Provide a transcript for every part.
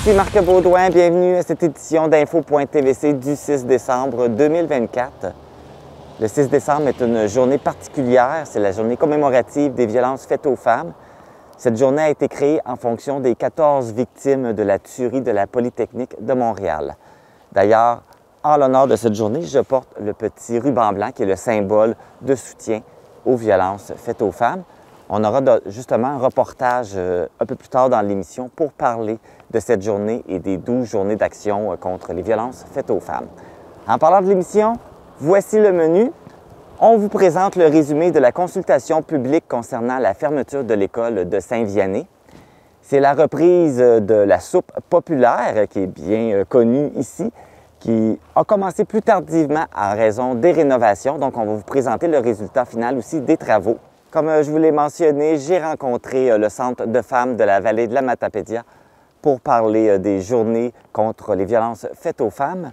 ici Marc Baudouin. Bienvenue à cette édition d'Info.tvc du 6 décembre 2024. Le 6 décembre est une journée particulière. C'est la journée commémorative des violences faites aux femmes. Cette journée a été créée en fonction des 14 victimes de la tuerie de la Polytechnique de Montréal. D'ailleurs, en l'honneur de cette journée, je porte le petit ruban blanc qui est le symbole de soutien aux violences faites aux femmes. On aura justement un reportage un peu plus tard dans l'émission pour parler de cette journée et des 12 journées d'action contre les violences faites aux femmes. En parlant de l'émission, voici le menu. On vous présente le résumé de la consultation publique concernant la fermeture de l'école de Saint-Vianney. C'est la reprise de la soupe populaire qui est bien connue ici, qui a commencé plus tardivement en raison des rénovations. Donc, on va vous présenter le résultat final aussi des travaux. Comme je vous l'ai mentionné, j'ai rencontré le Centre de femmes de la vallée de la Matapédia pour parler des journées contre les violences faites aux femmes.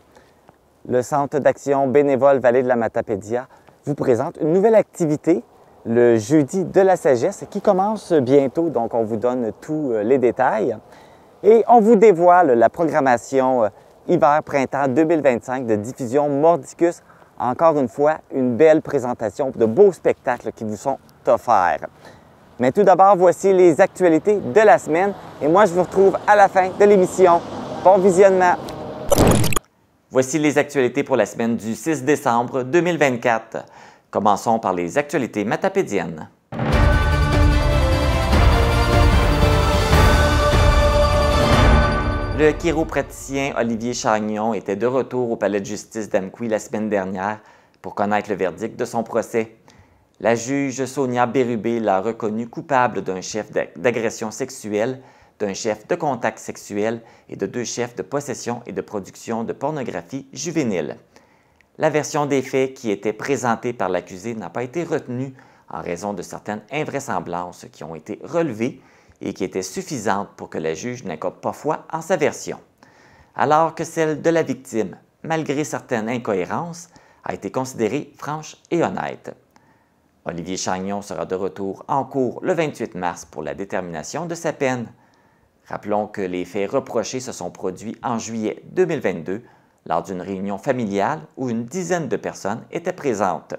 Le Centre d'action bénévole Vallée de la Matapédia vous présente une nouvelle activité, le Jeudi de la sagesse, qui commence bientôt, donc on vous donne tous les détails. Et on vous dévoile la programmation hiver-printemps 2025 de diffusion Mordicus. Encore une fois, une belle présentation de beaux spectacles qui vous sont offerts. Mais tout d'abord, voici les actualités de la semaine. Et moi, je vous retrouve à la fin de l'émission. Bon visionnement! Voici les actualités pour la semaine du 6 décembre 2024. Commençons par les actualités matapédiennes. Le chiropraticien Olivier Chagnon était de retour au palais de justice d'Amqui la semaine dernière pour connaître le verdict de son procès. La juge Sonia Bérubé l'a reconnu coupable d'un chef d'agression sexuelle, d'un chef de contact sexuel et de 2 chefs de possession et de production de pornographie juvénile. La version des faits qui était présentée par l'accusé n'a pas été retenue en raison de certaines invraisemblances qui ont été relevées et qui étaient suffisantes pour que la juge n'accorde pas foi en sa version, alors que celle de la victime, malgré certaines incohérences, a été considérée franche et honnête. Olivier Chagnon sera de retour en cours le 28 mars pour la détermination de sa peine. Rappelons que les faits reprochés se sont produits en juillet 2022 lors d'une réunion familiale où une dizaine de personnes étaient présentes.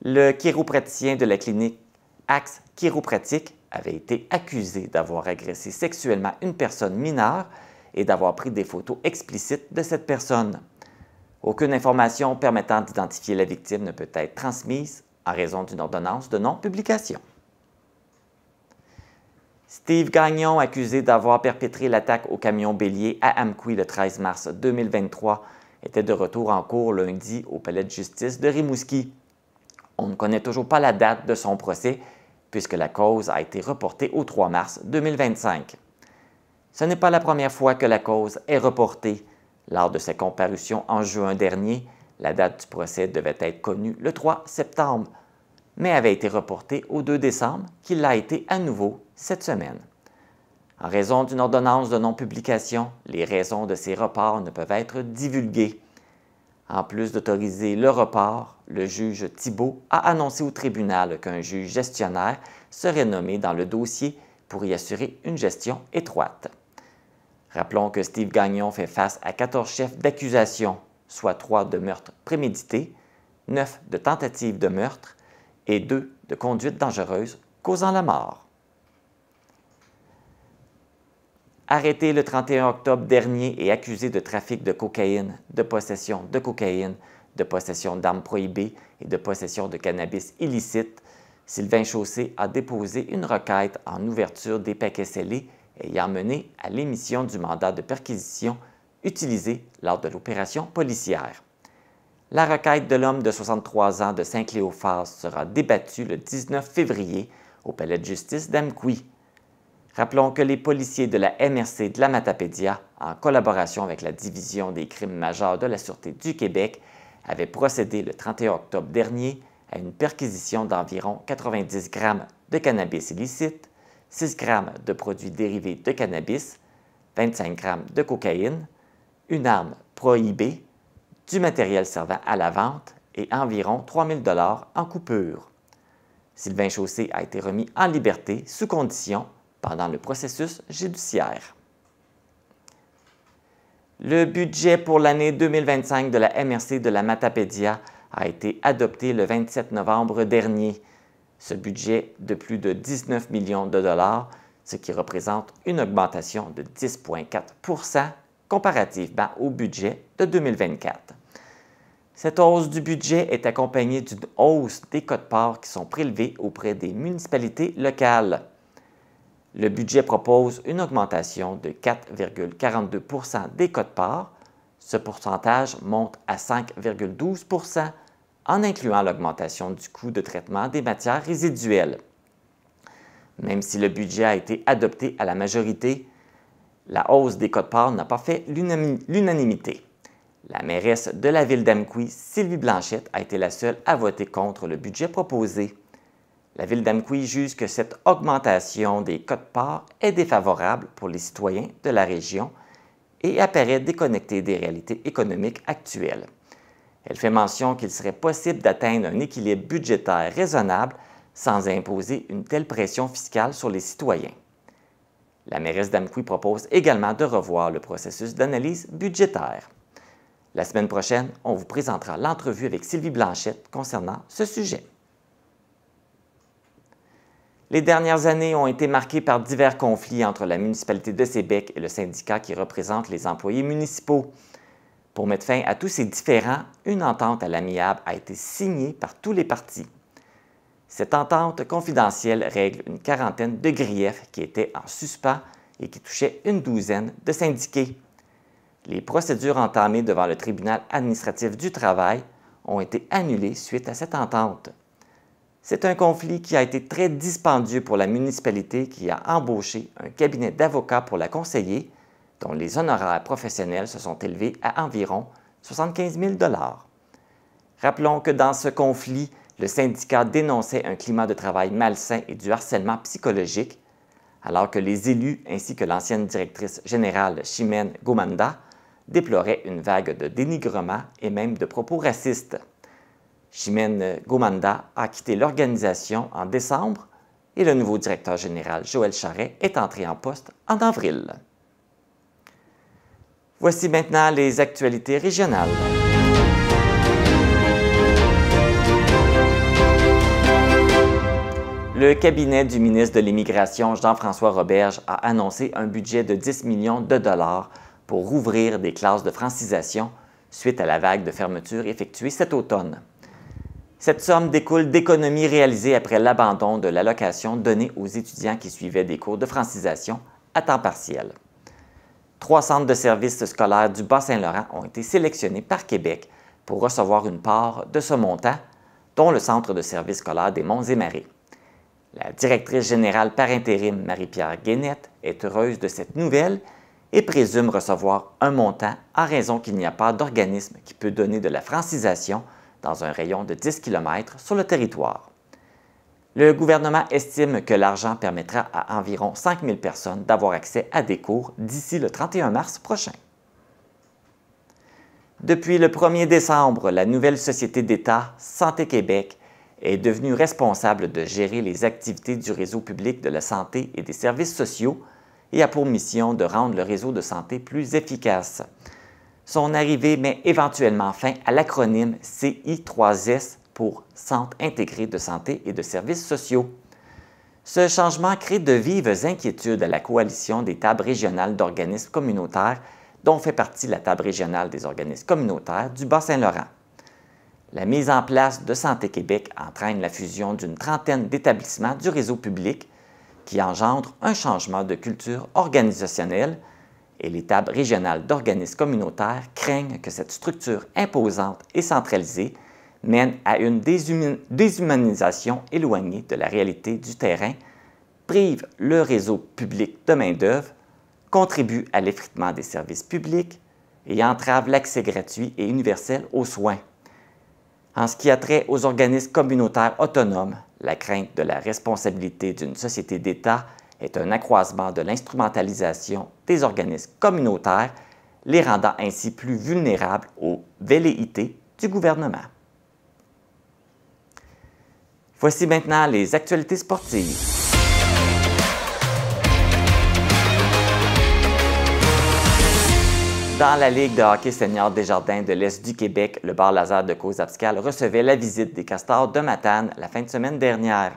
Le chiropraticien de la clinique Axe Chiropratique avait été accusé d'avoir agressé sexuellement une personne mineure et d'avoir pris des photos explicites de cette personne. Aucune information permettant d'identifier la victime ne peut être transmise en raison d'une ordonnance de non-publication. Steve Gagnon, accusé d'avoir perpétré l'attaque au camion bélier à Amqui le 13 mars 2023, était de retour en cours lundi au palais de justice de Rimouski. On ne connaît toujours pas la date de son procès, puisque la cause a été reportée au 3 mars 2025. Ce n'est pas la première fois que la cause est reportée. Lors de sa comparution en juin dernier, la date du procès devait être connue le 3 septembre, mais avait été reportée au 2 décembre, qui l'a été à nouveau cette semaine. En raison d'une ordonnance de non-publication, les raisons de ces reports ne peuvent être divulguées. En plus d'autoriser le report, le juge Thibault a annoncé au tribunal qu'un juge gestionnaire serait nommé dans le dossier pour y assurer une gestion étroite. Rappelons que Steve Gagnon fait face à 14 chefs d'accusation, soit 3 de meurtre prémédité, 9 de tentative de meurtre et 2 de conduite dangereuse causant la mort. Arrêté le 31 octobre dernier et accusé de trafic de cocaïne, de possession de cocaïne, de possession d'armes prohibées et de possession de cannabis illicite, Sylvain Chaussé a déposé une requête en ouverture des paquets scellés ayant mené à l'émission du mandat de perquisition utilisé lors de l'opération policière. La requête de l'homme de 63 ans de Saint-Cléophas sera débattue le 19 février au palais de justice d'Amqui. Rappelons que les policiers de la MRC de la Matapédia, en collaboration avec la Division des crimes majeurs de la Sûreté du Québec, avaient procédé le 31 octobre dernier à une perquisition d'environ 90 grammes de cannabis illicite, 6 grammes de produits dérivés de cannabis, 25 grammes de cocaïne, une arme prohibée, du matériel servant à la vente et environ 3 000 $ en coupure. Sylvain Chaussé a été remis en liberté sous condition pendant le processus judiciaire. Le budget pour l'année 2025 de la MRC de la Matapédia a été adopté le 27 novembre dernier. Ce budget de plus de 19 millions de dollars, ce qui représente une augmentation de 10,4 comparativement au budget de 2024. Cette hausse du budget est accompagnée d'une hausse des quotes-parts qui sont prélevés auprès des municipalités locales. Le budget propose une augmentation de 4,42 des quotes-parts. Ce pourcentage monte à 5,12 en incluant l'augmentation du coût de traitement des matières résiduelles. Même si le budget a été adopté à la majorité, la hausse des quotes-parts n'a pas fait l'unanimité. La mairesse de la ville d'Amqui, Sylvie Blanchette, a été la seule à voter contre le budget proposé. La ville d'Amqui juge que cette augmentation des quotes-parts est défavorable pour les citoyens de la région et apparaît déconnectée des réalités économiques actuelles. Elle fait mention qu'il serait possible d'atteindre un équilibre budgétaire raisonnable sans imposer une telle pression fiscale sur les citoyens. La mairesse d'Amqui propose également de revoir le processus d'analyse budgétaire. La semaine prochaine, on vous présentera l'entrevue avec Sylvie Blanchette concernant ce sujet. Les dernières années ont été marquées par divers conflits entre la municipalité de Sébec et le syndicat qui représente les employés municipaux. Pour mettre fin à tous ces différends, une entente à l'amiable a été signée par tous les partis. Cette entente confidentielle règle une quarantaine de griefs qui étaient en suspens et qui touchaient une douzaine de syndiqués. Les procédures entamées devant le tribunal administratif du travail ont été annulées suite à cette entente. C'est un conflit qui a été très dispendieux pour la municipalité qui a embauché un cabinet d'avocats pour la conseiller, dont les honoraires professionnels se sont élevés à environ 75 000 $. Rappelons que dans ce conflit, le syndicat dénonçait un climat de travail malsain et du harcèlement psychologique, alors que les élus ainsi que l'ancienne directrice générale Chimène Gomanda déploraient une vague de dénigrement et même de propos racistes. Chimène Gomanda a quitté l'organisation en décembre et le nouveau directeur général Joël Charret est entré en poste en avril. Voici maintenant les actualités régionales. Le cabinet du ministre de l'Immigration, Jean-François Roberge, a annoncé un budget de 10 millions de dollars pour rouvrir des classes de francisation suite à la vague de fermetures effectuée cet automne. Cette somme découle d'économies réalisées après l'abandon de l'allocation donnée aux étudiants qui suivaient des cours de francisation à temps partiel. 3 centres de services scolaires du Bas-Saint-Laurent ont été sélectionnés par Québec pour recevoir une part de ce montant, dont le centre de services scolaires des Monts-et-Marais. La directrice générale par intérim, Marie-Pierre Guénette, est heureuse de cette nouvelle et présume recevoir un montant en raison qu'il n'y a pas d'organisme qui peut donner de la francisation dans un rayon de 10 km sur le territoire. Le gouvernement estime que l'argent permettra à environ 5 000 personnes d'avoir accès à des cours d'ici le 31 mars prochain. Depuis le 1er décembre, la nouvelle société d'État Santé Québec est devenue responsable de gérer les activités du réseau public de la santé et des services sociaux et a pour mission de rendre le réseau de santé plus efficace. Son arrivée met éventuellement fin à l'acronyme CI3S pour Centre intégré de santé et de services sociaux. Ce changement crée de vives inquiétudes à la coalition des tables régionales d'organismes communautaires dont fait partie la table régionale des organismes communautaires du Bas-Saint-Laurent. La mise en place de Santé Québec entraîne la fusion d'une trentaine d'établissements du réseau public qui engendre un changement de culture organisationnelle et les tables régionales d'organismes communautaires craignent que cette structure imposante et centralisée mène à une déshumanisation éloignée de la réalité du terrain, prive le réseau public de main-d'œuvre, contribue à l'effritement des services publics et entrave l'accès gratuit et universel aux soins. En ce qui a trait aux organismes communautaires autonomes, la crainte de la responsabilité d'une société d'État est un accroissement de l'instrumentalisation des organismes communautaires, les rendant ainsi plus vulnérables aux velléités du gouvernement. Voici maintenant les actualités sportives. Dans la Ligue de hockey senior Desjardins de l'Est du Québec, le bar Lazare de Causse-Abscale recevait la visite des Castors de Matane la fin de semaine dernière.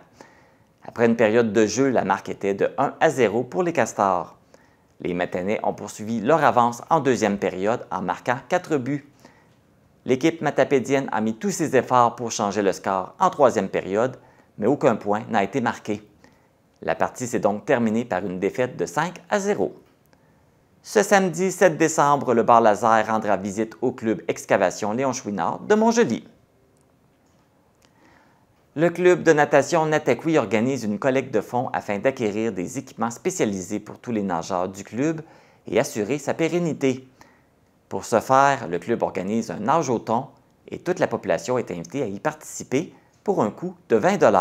Après une période de jeu, la marque était de 1-0 pour les Castors. Les Matanais ont poursuivi leur avance en deuxième période en marquant 4 buts. L'équipe matapédienne a mis tous ses efforts pour changer le score en troisième période, mais aucun point n'a été marqué. La partie s'est donc terminée par une défaite de 5-0. Ce samedi 7 décembre, le bar Lazare rendra visite au club Excavation Léon Chouinard de Montjoly. Le club de natation Nataqui organise une collecte de fonds afin d'acquérir des équipements spécialisés pour tous les nageurs du club et assurer sa pérennité. Pour ce faire, le club organise un nage au thon et toute la population est invitée à y participer pour un coût de 20 $.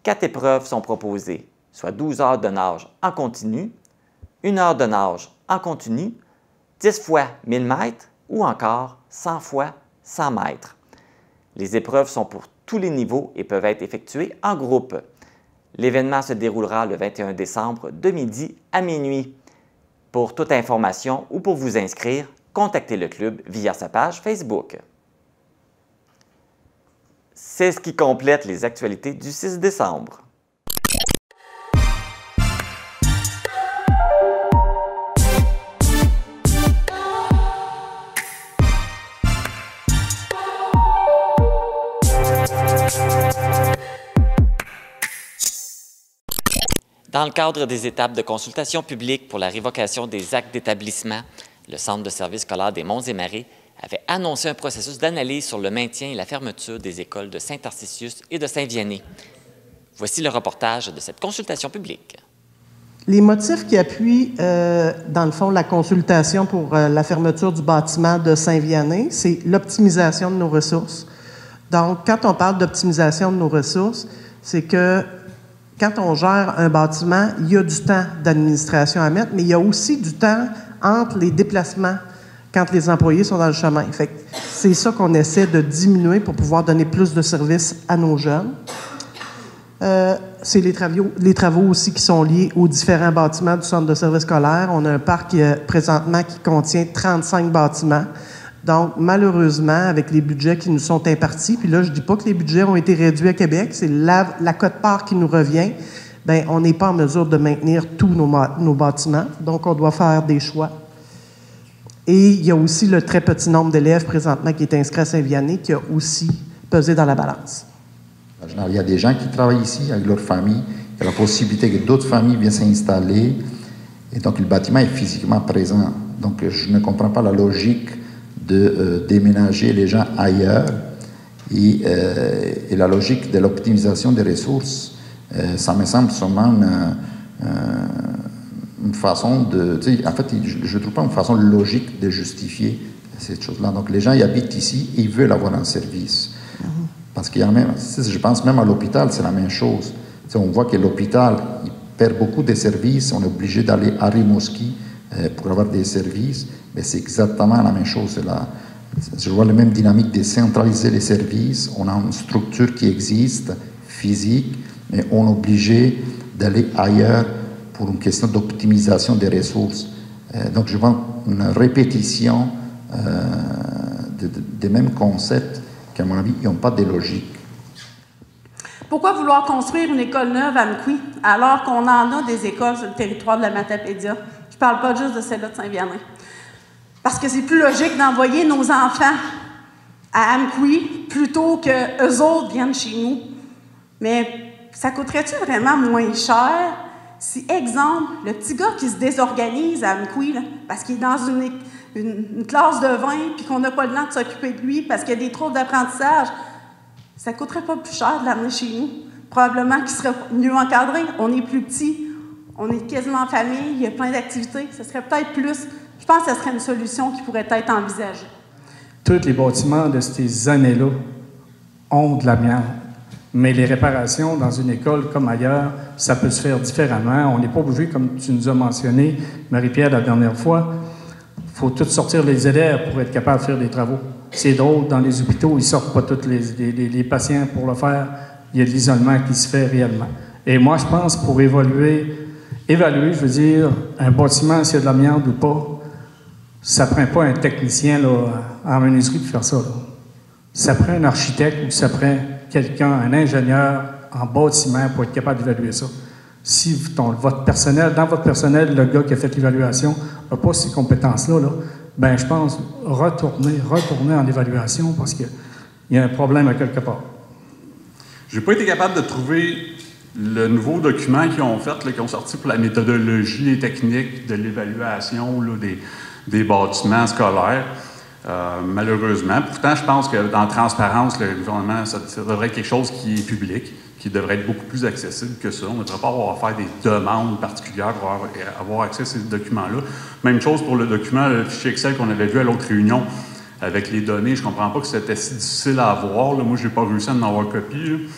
4 épreuves sont proposées, soit 12 heures de nage en continu, 1 heure de nage en continu, 10 fois 1000 mètres ou encore 100 fois 100 mètres. Les épreuves sont pour tous les niveaux et peuvent être effectuées en groupe. L'événement se déroulera le 21 décembre de midi à minuit. Pour toute information ou pour vous inscrire, contactez le club via sa page Facebook. C'est ce qui complète les actualités du 6 décembre. Dans le cadre des étapes de consultation publique pour la révocation des actes d'établissement, le Centre de services scolaires des Monts-et-Marais avait annoncé un processus d'analyse sur le maintien et la fermeture des écoles de Saint-Tarcisius et de Saint-Vianney. Voici le reportage de cette consultation publique. Les motifs qui appuient, dans le fond, la consultation pour la fermeture du bâtiment de Saint-Vianney, c'est l'optimisation de nos ressources. Donc, quand on parle d'optimisation de nos ressources, c'est que quand on gère un bâtiment, il y a du temps d'administration à mettre, mais il y a aussi du temps entre les déplacements quand les employés sont dans le chemin. Fait que c'est ça qu'on essaie de diminuer pour pouvoir donner plus de services à nos jeunes. C'est les travaux aussi qui sont liés aux différents bâtiments du centre de services scolaires. On a un parc présentement qui contient 35 bâtiments. Donc, malheureusement, avec les budgets qui nous sont impartis, puis là, je ne dis pas que les budgets ont été réduits à Québec, c'est la quote-part qui nous revient, bien, on n'est pas en mesure de maintenir tous nos bâtiments. Donc, on doit faire des choix. Et il y a aussi le très petit nombre d'élèves présentement qui est inscrit à Saint-Vianney qui a aussi pesé dans la balance. Il y a des gens qui travaillent ici avec leur famille. Il y a la possibilité que d'autres familles viennent s'installer. Et donc, le bâtiment est physiquement présent. Donc, je ne comprends pas la logique de déménager les gens ailleurs et la logique de l'optimisation des ressources. Ça me semble seulement une façon de... En fait, je ne trouve pas une façon logique de justifier cette chose-là. Donc, les gens ils habitent ici et ils veulent avoir un service. Parce qu'il y a même... Je pense même à l'hôpital, c'est la même chose. On voit que l'hôpital il perd beaucoup de services. On est obligé d'aller à Rimouski pour avoir des services. Mais c'est exactement la même chose. Je vois la même dynamique de centraliser les services. On a une structure qui existe, physique, mais on est obligé d'aller ailleurs pour une question d'optimisation des ressources. Donc, je vois une répétition des mêmes concepts qui, à mon avis, n'ont pas de logique. Pourquoi vouloir construire une école neuve à Amqui alors qu'on en a des écoles sur le territoire de la Matapédia? Je ne parle pas juste de celle-là de Saint-Vianney. Parce que c'est plus logique d'envoyer nos enfants à Amqui plutôt qu'eux autres viennent chez nous. Mais ça coûterait-tu vraiment moins cher si, exemple, le petit gars qui se désorganise à Amqui, là, parce qu'il est dans une classe de 20 puis qu'on n'a pas le temps de s'occuper de lui parce qu'il y a des troubles d'apprentissage, ça ne coûterait pas plus cher de l'amener chez nous. Probablement qu'il serait mieux encadré. On est plus petit, on est quasiment en famille, il y a plein d'activités. Ça serait peut-être plus... Je pense que ce serait une solution qui pourrait être envisagée. Tous les bâtiments de ces années-là ont de l'amiante. Mais les réparations dans une école comme ailleurs, ça peut se faire différemment. On n'est pas obligé, comme tu nous as mentionné, Marie-Pierre, la dernière fois, il faut tout sortir les élèves pour être capable de faire des travaux. C'est drôle, dans les hôpitaux, ils ne sortent pas tous les patients pour le faire. Il y a de l'isolement qui se fait réellement. Et moi, je pense, pour évaluer, je veux dire, un bâtiment, s'il y a de l'amiante ou pas, ça ne prend pas un technicien là, en menuiserie pour faire ça. Là. Ça prend un architecte ou ça prend quelqu'un, un ingénieur en bâtiment pour être capable d'évaluer ça. Si votre personnel, dans votre personnel, le gars qui a fait l'évaluation n'a pas ces compétences-là, là, ben je pense retourner en évaluation parce qu'il y a un problème à quelque part. Je n'ai pas été capable de trouver le nouveau document qu'ils ont fait, là, qu'ils ont sorti pour la méthodologie et technique de l'évaluation là, des bâtiments scolaires. Malheureusement. Pourtant, je pense que dans la transparence, le gouvernement, ça devrait être quelque chose qui est public, qui devrait être beaucoup plus accessible que ça. On ne devrait pas avoir à faire des demandes particulières pour avoir accès à ces documents-là. Même chose pour le document, le fichier Excel qu'on avait vu à l'autre réunion avec les données. Je ne comprends pas que c'était si difficile à avoir. Là. Moi, je n'ai pas réussi à en avoir copie.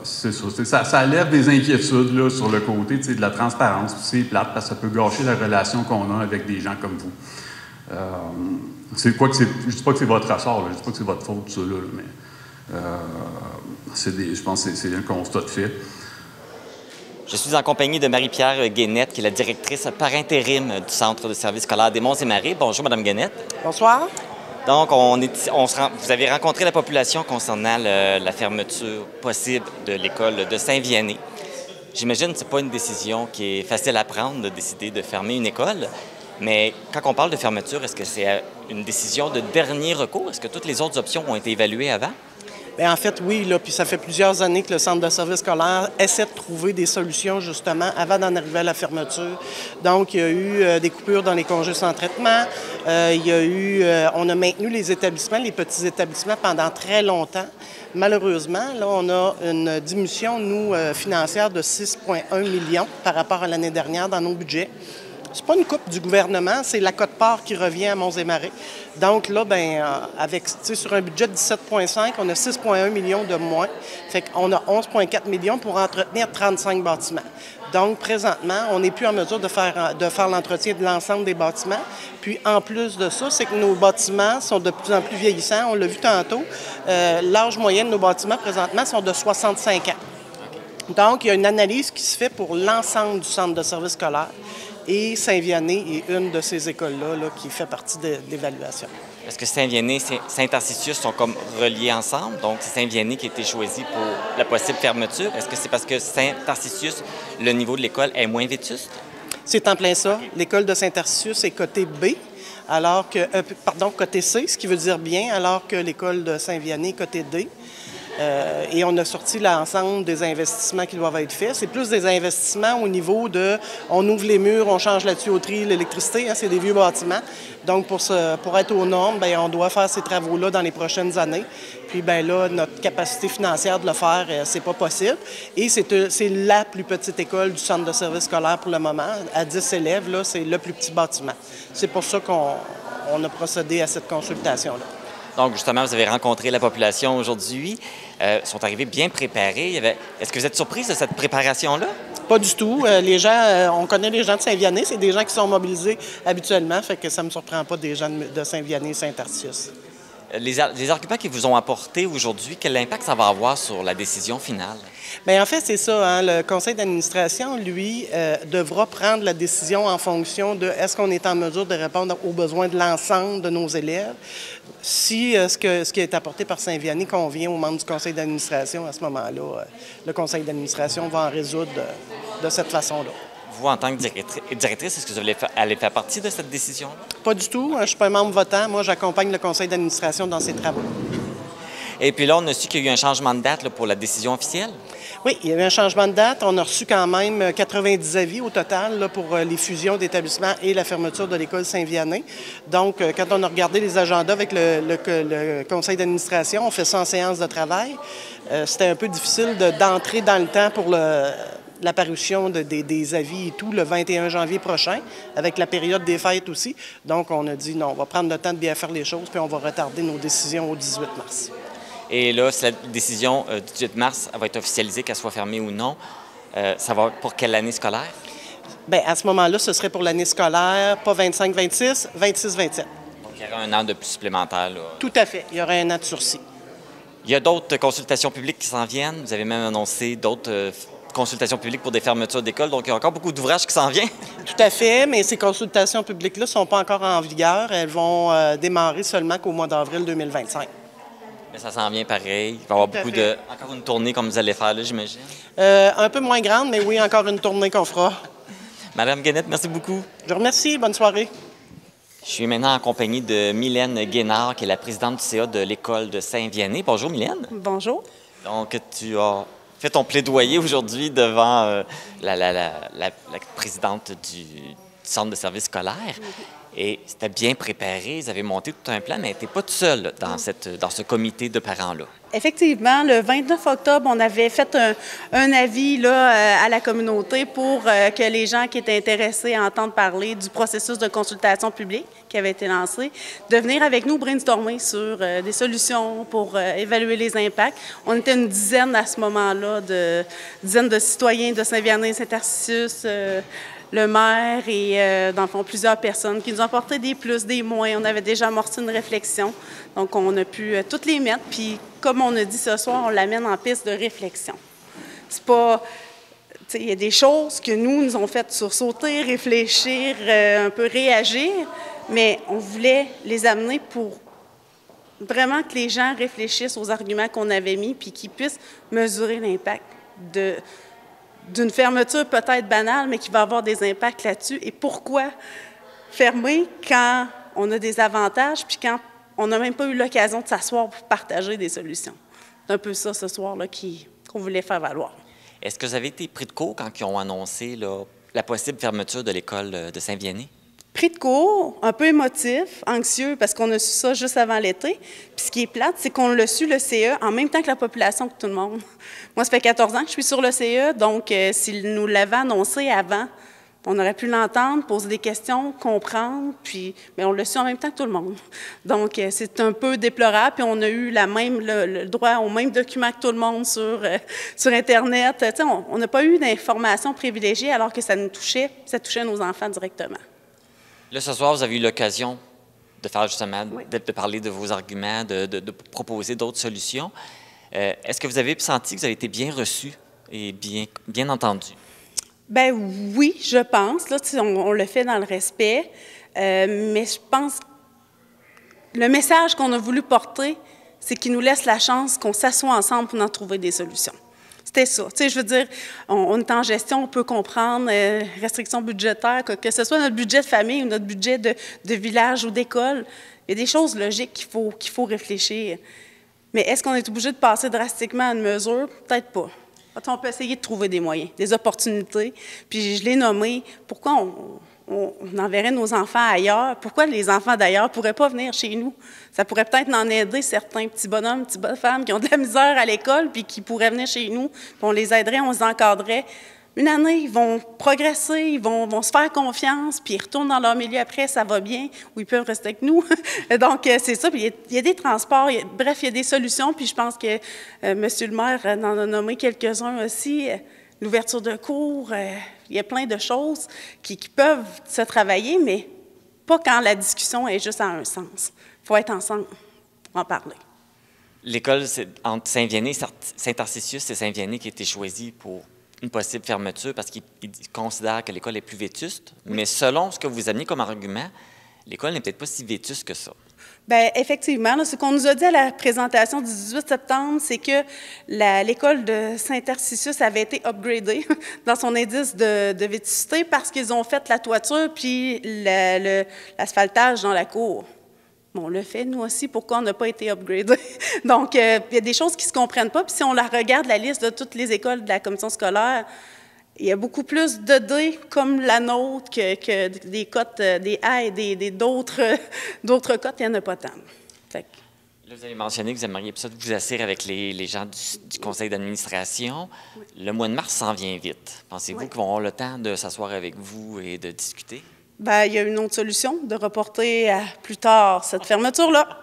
C'est ça. Ça lève des inquiétudes là, sur le côté de la transparence. C'est plate parce que ça peut gâcher la relation qu'on a avec des gens comme vous. Je ne dis pas que c'est votre ressort, là, je ne dis pas que c'est votre faute, tout ça, là, mais je pense que c'est un constat de fait. Je suis en compagnie de Marie-Pierre Guénette, qui est la directrice par intérim du Centre de services scolaires des Monts-et-Marais. Bonjour, Mme Guénette. Bonsoir. Donc, vous avez rencontré la population concernant la fermeture possible de l'école de Saint-Vianney. J'imagine que ce n'est pas une décision qui est facile à prendre, de décider de fermer une école. Mais quand on parle de fermeture, est-ce que c'est une décision de dernier recours? Est-ce que toutes les autres options ont été évaluées avant? Bien, en fait, oui. Là, puis ça fait plusieurs années que le Centre de services scolaires essaie de trouver des solutions, justement, avant d'en arriver à la fermeture. Donc, il y a eu des coupures dans les congés sans traitement. On a maintenu les établissements, les petits établissements, pendant très longtemps. Malheureusement, là, on a une diminution, nous, financière de 6,1 millions par rapport à l'année dernière dans nos budgets. C'est pas une coupe du gouvernement, c'est la quote-part qui revient à Monts-et-Marais. Donc là, sur un budget de 17,5, on a 6,1 millions de moins. Fait qu'on a 11,4 millions pour entretenir 35 bâtiments. Donc, présentement, on n'est plus en mesure de faire l'entretien de l'ensemble des bâtiments. Puis, en plus de ça, c'est que nos bâtiments sont de plus en plus vieillissants. On l'a vu tantôt. L'âge moyen de nos bâtiments, présentement, sont de 65 ans. Donc, il y a une analyse qui se fait pour l'ensemble du centre de services scolaires. Et Saint-Vianney est une de ces écoles-là là, qui fait partie de l'évaluation. Est-ce que Saint-Vianney et Saint-Tarcisius sont comme reliés ensemble? Donc, c'est Saint-Vianney qui a été choisi pour la possible fermeture. Est-ce que c'est parce que Saint-Tarcisius, le niveau de l'école est moins vétuste? C'est en plein ça. L'école de Saint-Tarcisius est côté B, côté C, ce qui veut dire bien, alors que l'école de Saint-Vianney est côté D. Et on a sorti l'ensemble des investissements qui doivent être faits. C'est plus des investissements au niveau de... On ouvre les murs, on change la tuyauterie, l'électricité, c'est des vieux bâtiments. Donc, pour être aux normes, on doit faire ces travaux-là dans les prochaines années. Puis, là, notre capacité financière de le faire, c'est pas possible. Et c'est la plus petite école du centre de services scolaires pour le moment. À 10 élèves, là, c'est le plus petit bâtiment. C'est pour ça qu'on a procédé à cette consultation-là. Donc, justement, vous avez rencontré la population aujourd'hui. Ils sont arrivés bien préparés. Est-ce que vous êtes surprise de cette préparation-là? Pas du tout. Les gens, on connaît les gens de Saint-Vianney. C'est des gens qui sont mobilisés habituellement. Fait que ça ne me surprend pas des gens de Saint-Vianney et Saint-Tarcisius. Les arguments qu'ils vous ont apportés aujourd'hui, quel impact ça va avoir sur la décision finale? Bien, en fait, c'est ça. Hein? Le conseil d'administration, lui, devra prendre la décision en fonction de est-ce qu'on est en mesure de répondre aux besoins de l'ensemble de nos élèves. Si ce qui est apporté par Saint-Vianney convient aux membres du conseil d'administration, à ce moment-là, le conseil d'administration va en résoudre de cette façon-là. Vous, en tant que directrice, est-ce que vous allez faire partie de cette décision-là? Pas du tout. Je ne suis pas un membre votant. Moi, j'accompagne le conseil d'administration dans ses travaux. Et puis là, on a su qu'il y a eu un changement de date là, pour la décision officielle? Oui, il y a eu un changement de date. On a reçu quand même 90 avis au total là, pour les fusions d'établissements et la fermeture de l'école Saint-Vianney. Donc, quand on a regardé les agendas avec le conseil d'administration, on fait ça en séance de travail. C'était un peu difficile d'entrer dans le temps pour la parution des avis et tout le 21 janvier prochain, avec la période des fêtes aussi. Donc, on a dit non, on va prendre le temps de bien faire les choses, puis on va retarder nos décisions au 18 mars. Et là, si la décision du 18 mars va être officialisée, qu'elle soit fermée ou non, ça va pour quelle année scolaire? Bien, à ce moment-là, ce serait pour l'année scolaire, pas 25-26, 26-27. Donc, il y aura un an de plus supplémentaire, là. Tout à fait. Il y aura un an de sursis. Il y a d'autres consultations publiques qui s'en viennent. Vous avez même annoncé d'autres consultation publique pour des fermetures d'écoles. Donc, il y a encore beaucoup d'ouvrages qui s'en viennent. Tout à fait, mais ces consultations publiques-là ne sont pas encore en vigueur. Elles vont démarrer seulement qu'au mois d'avril 2025. Mais ça s'en vient pareil. Il va y avoir encore une tournée comme vous allez faire là, j'imagine. Un peu moins grande, mais oui, encore une tournée qu'on fera. Madame Guénette, merci beaucoup. Je vous remercie. Bonne soirée. Je suis maintenant en compagnie de Mylène Guénard, qui est la présidente du CA de l'École de Saint-Vianney. Bonjour, Mylène. Bonjour. Donc, tu as fait ton plaidoyer aujourd'hui devant la présidente du Centre de services scolaires. Et c'était bien préparé, ils avaient monté tout un plan, mais tu n'étais pas toute seule dans ce comité de parents-là. Effectivement, le 29 octobre, on avait fait un avis là, à la communauté pour que les gens qui étaient intéressés à entendre parler du processus de consultation publique qui avait été lancé, de venir avec nous brainstormer sur des solutions pour évaluer les impacts. On était une dizaine à ce moment-là, dizaines de citoyens de Saint-Vianney, Saint-Tarcisius, le maire et, dans le fond, plusieurs personnes qui nous ont apporté des plus, des moins. On avait déjà amorcé une réflexion. Donc, on a pu toutes les mettre. Puis, comme on a dit ce soir, on l'amène en piste de réflexion. C'est pas... Tu sais, il y a des choses que nous ont fait sursauter, réfléchir, un peu réagir, mais on voulait les amener pour vraiment que les gens réfléchissent aux arguments qu'on avait mis puis qu'ils puissent mesurer l'impact d'une fermeture peut-être banale, mais qui va avoir des impacts là-dessus. Et pourquoi fermer quand on a des avantages, puis quand on n'a même pas eu l'occasion de s'asseoir pour partager des solutions? C'est un peu ça, ce soir-là, qu'on voulait faire valoir. Est-ce que vous avez été pris de court quand ils ont annoncé là, la possible fermeture de l'école de Saint-Vianney? Pris de court, un peu émotif, anxieux, parce qu'on a su ça juste avant l'été. Puis ce qui est plate, c'est qu'on l'a su, le CE, en même temps que la population, que tout le monde. Moi, ça fait 14 ans que je suis sur le CE, donc s'ils nous l'avaient annoncé avant, on aurait pu l'entendre, poser des questions, comprendre, mais on l'a su en même temps que tout le monde. Donc, c'est un peu déplorable, puis on a eu le droit au même document que tout le monde sur Internet. Tu sais, on n'a pas eu d'informations privilégiées alors que ça touchait nos enfants directement. Là, ce soir, vous avez eu l'occasion de faire justement, de parler de vos arguments, de proposer d'autres solutions. Est-ce que vous avez senti que vous avez été bien reçu et bien entendu? Bien, oui, je pense. Là, on le fait dans le respect, mais je pense que le message qu'on a voulu porter, c'est qu'il nous laisse la chance qu'on s'assoie ensemble pour en trouver des solutions. C'était ça. Tu sais, je veux dire, on est en gestion, on peut comprendre, restrictions budgétaires, que ce soit notre budget de famille ou notre budget de village ou d'école, il y a des choses logiques qu'il faut réfléchir. Mais est-ce qu'on est obligé de passer drastiquement à une mesure? Peut-être pas. On peut essayer de trouver des moyens, des opportunités. Puis je l'ai nommé, pourquoi on enverrait nos enfants ailleurs? Pourquoi les enfants d'ailleurs ne pourraient pas venir chez nous? Ça pourrait peut-être en aider certains petits bonhommes, petites femmes qui ont de la misère à l'école puis qui pourraient venir chez nous. Puis on les aiderait, on les encadrerait. Une année, ils vont progresser, ils vont se faire confiance, puis ils retournent dans leur milieu après, ça va bien, ou ils peuvent rester avec nous. Donc, c'est ça. Puis il y a des transports, bref, il y a des solutions. Puis je pense que M. le maire en a nommé quelques-uns aussi. L'ouverture de cours, il y a plein de choses qui peuvent se travailler, mais pas quand la discussion est juste à un sens. Il faut être ensemble pour en parler. L'école entre Saint-Vianney, Saint-Tarcisius et Saint-Vianney qui a été choisie pour une possible fermeture parce qu'ils considèrent que l'école est plus vétuste. Mais selon ce que vous amenez comme argument, l'école n'est peut-être pas si vétuste que ça. Bien, effectivement, là, ce qu'on nous a dit à la présentation du 18 septembre, c'est que l'école de Saint-Tarcisius avait été upgradée dans son indice de vétusté parce qu'ils ont fait la toiture puis l'asphaltage dans la cour. Bon, on le fait, nous aussi, pourquoi on n'a pas été upgradé? Donc, il y a des choses qui ne se comprennent pas. Puis si on regarde la liste de toutes les écoles de la commission scolaire, il y a beaucoup plus de D comme la nôtre que des cotes, des A et d'autres cotes, il n'y en a pas tant. Là, vous avez mentionné que vous aimeriez peut-être vous asseoir avec les gens du conseil d'administration. Oui. Le mois de mars s'en vient vite. Pensez-vous qu'ils vont avoir le temps de s'asseoir avec vous et de discuter? Bien, il y a une autre solution, de reporter à plus tard cette fermeture-là.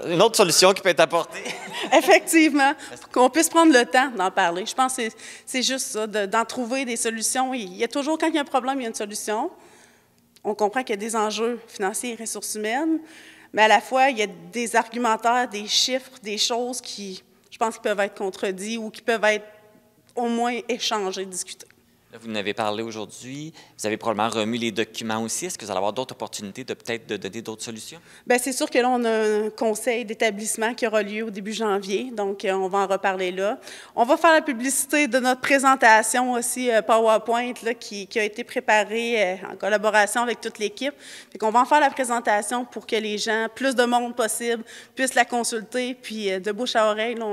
Une autre solution qui peut être apportée. Effectivement, pour qu'on puisse prendre le temps d'en parler. Je pense que c'est juste ça, d'en trouver des solutions. Il y a toujours, quand il y a un problème, il y a une solution. On comprend qu'il y a des enjeux financiers et ressources humaines, mais à la fois, il y a des argumentaires, des chiffres, des choses qui, je pense qu'ils peuvent être contredits ou qui peuvent être au moins échangés, discutés. Là, vous en avez parlé aujourd'hui. Vous avez probablement remis les documents aussi. Est-ce que vous allez avoir d'autres opportunités de peut-être de donner d'autres solutions? Bien, c'est sûr que là, on a un conseil d'établissement qui aura lieu au début janvier, donc on va en reparler là. On va faire la publicité de notre présentation aussi PowerPoint là, qui a été préparée en collaboration avec toute l'équipe. Fait qu'on va en faire la présentation pour que les gens, plus de monde possible, puissent la consulter, puis de bouche à oreille, là,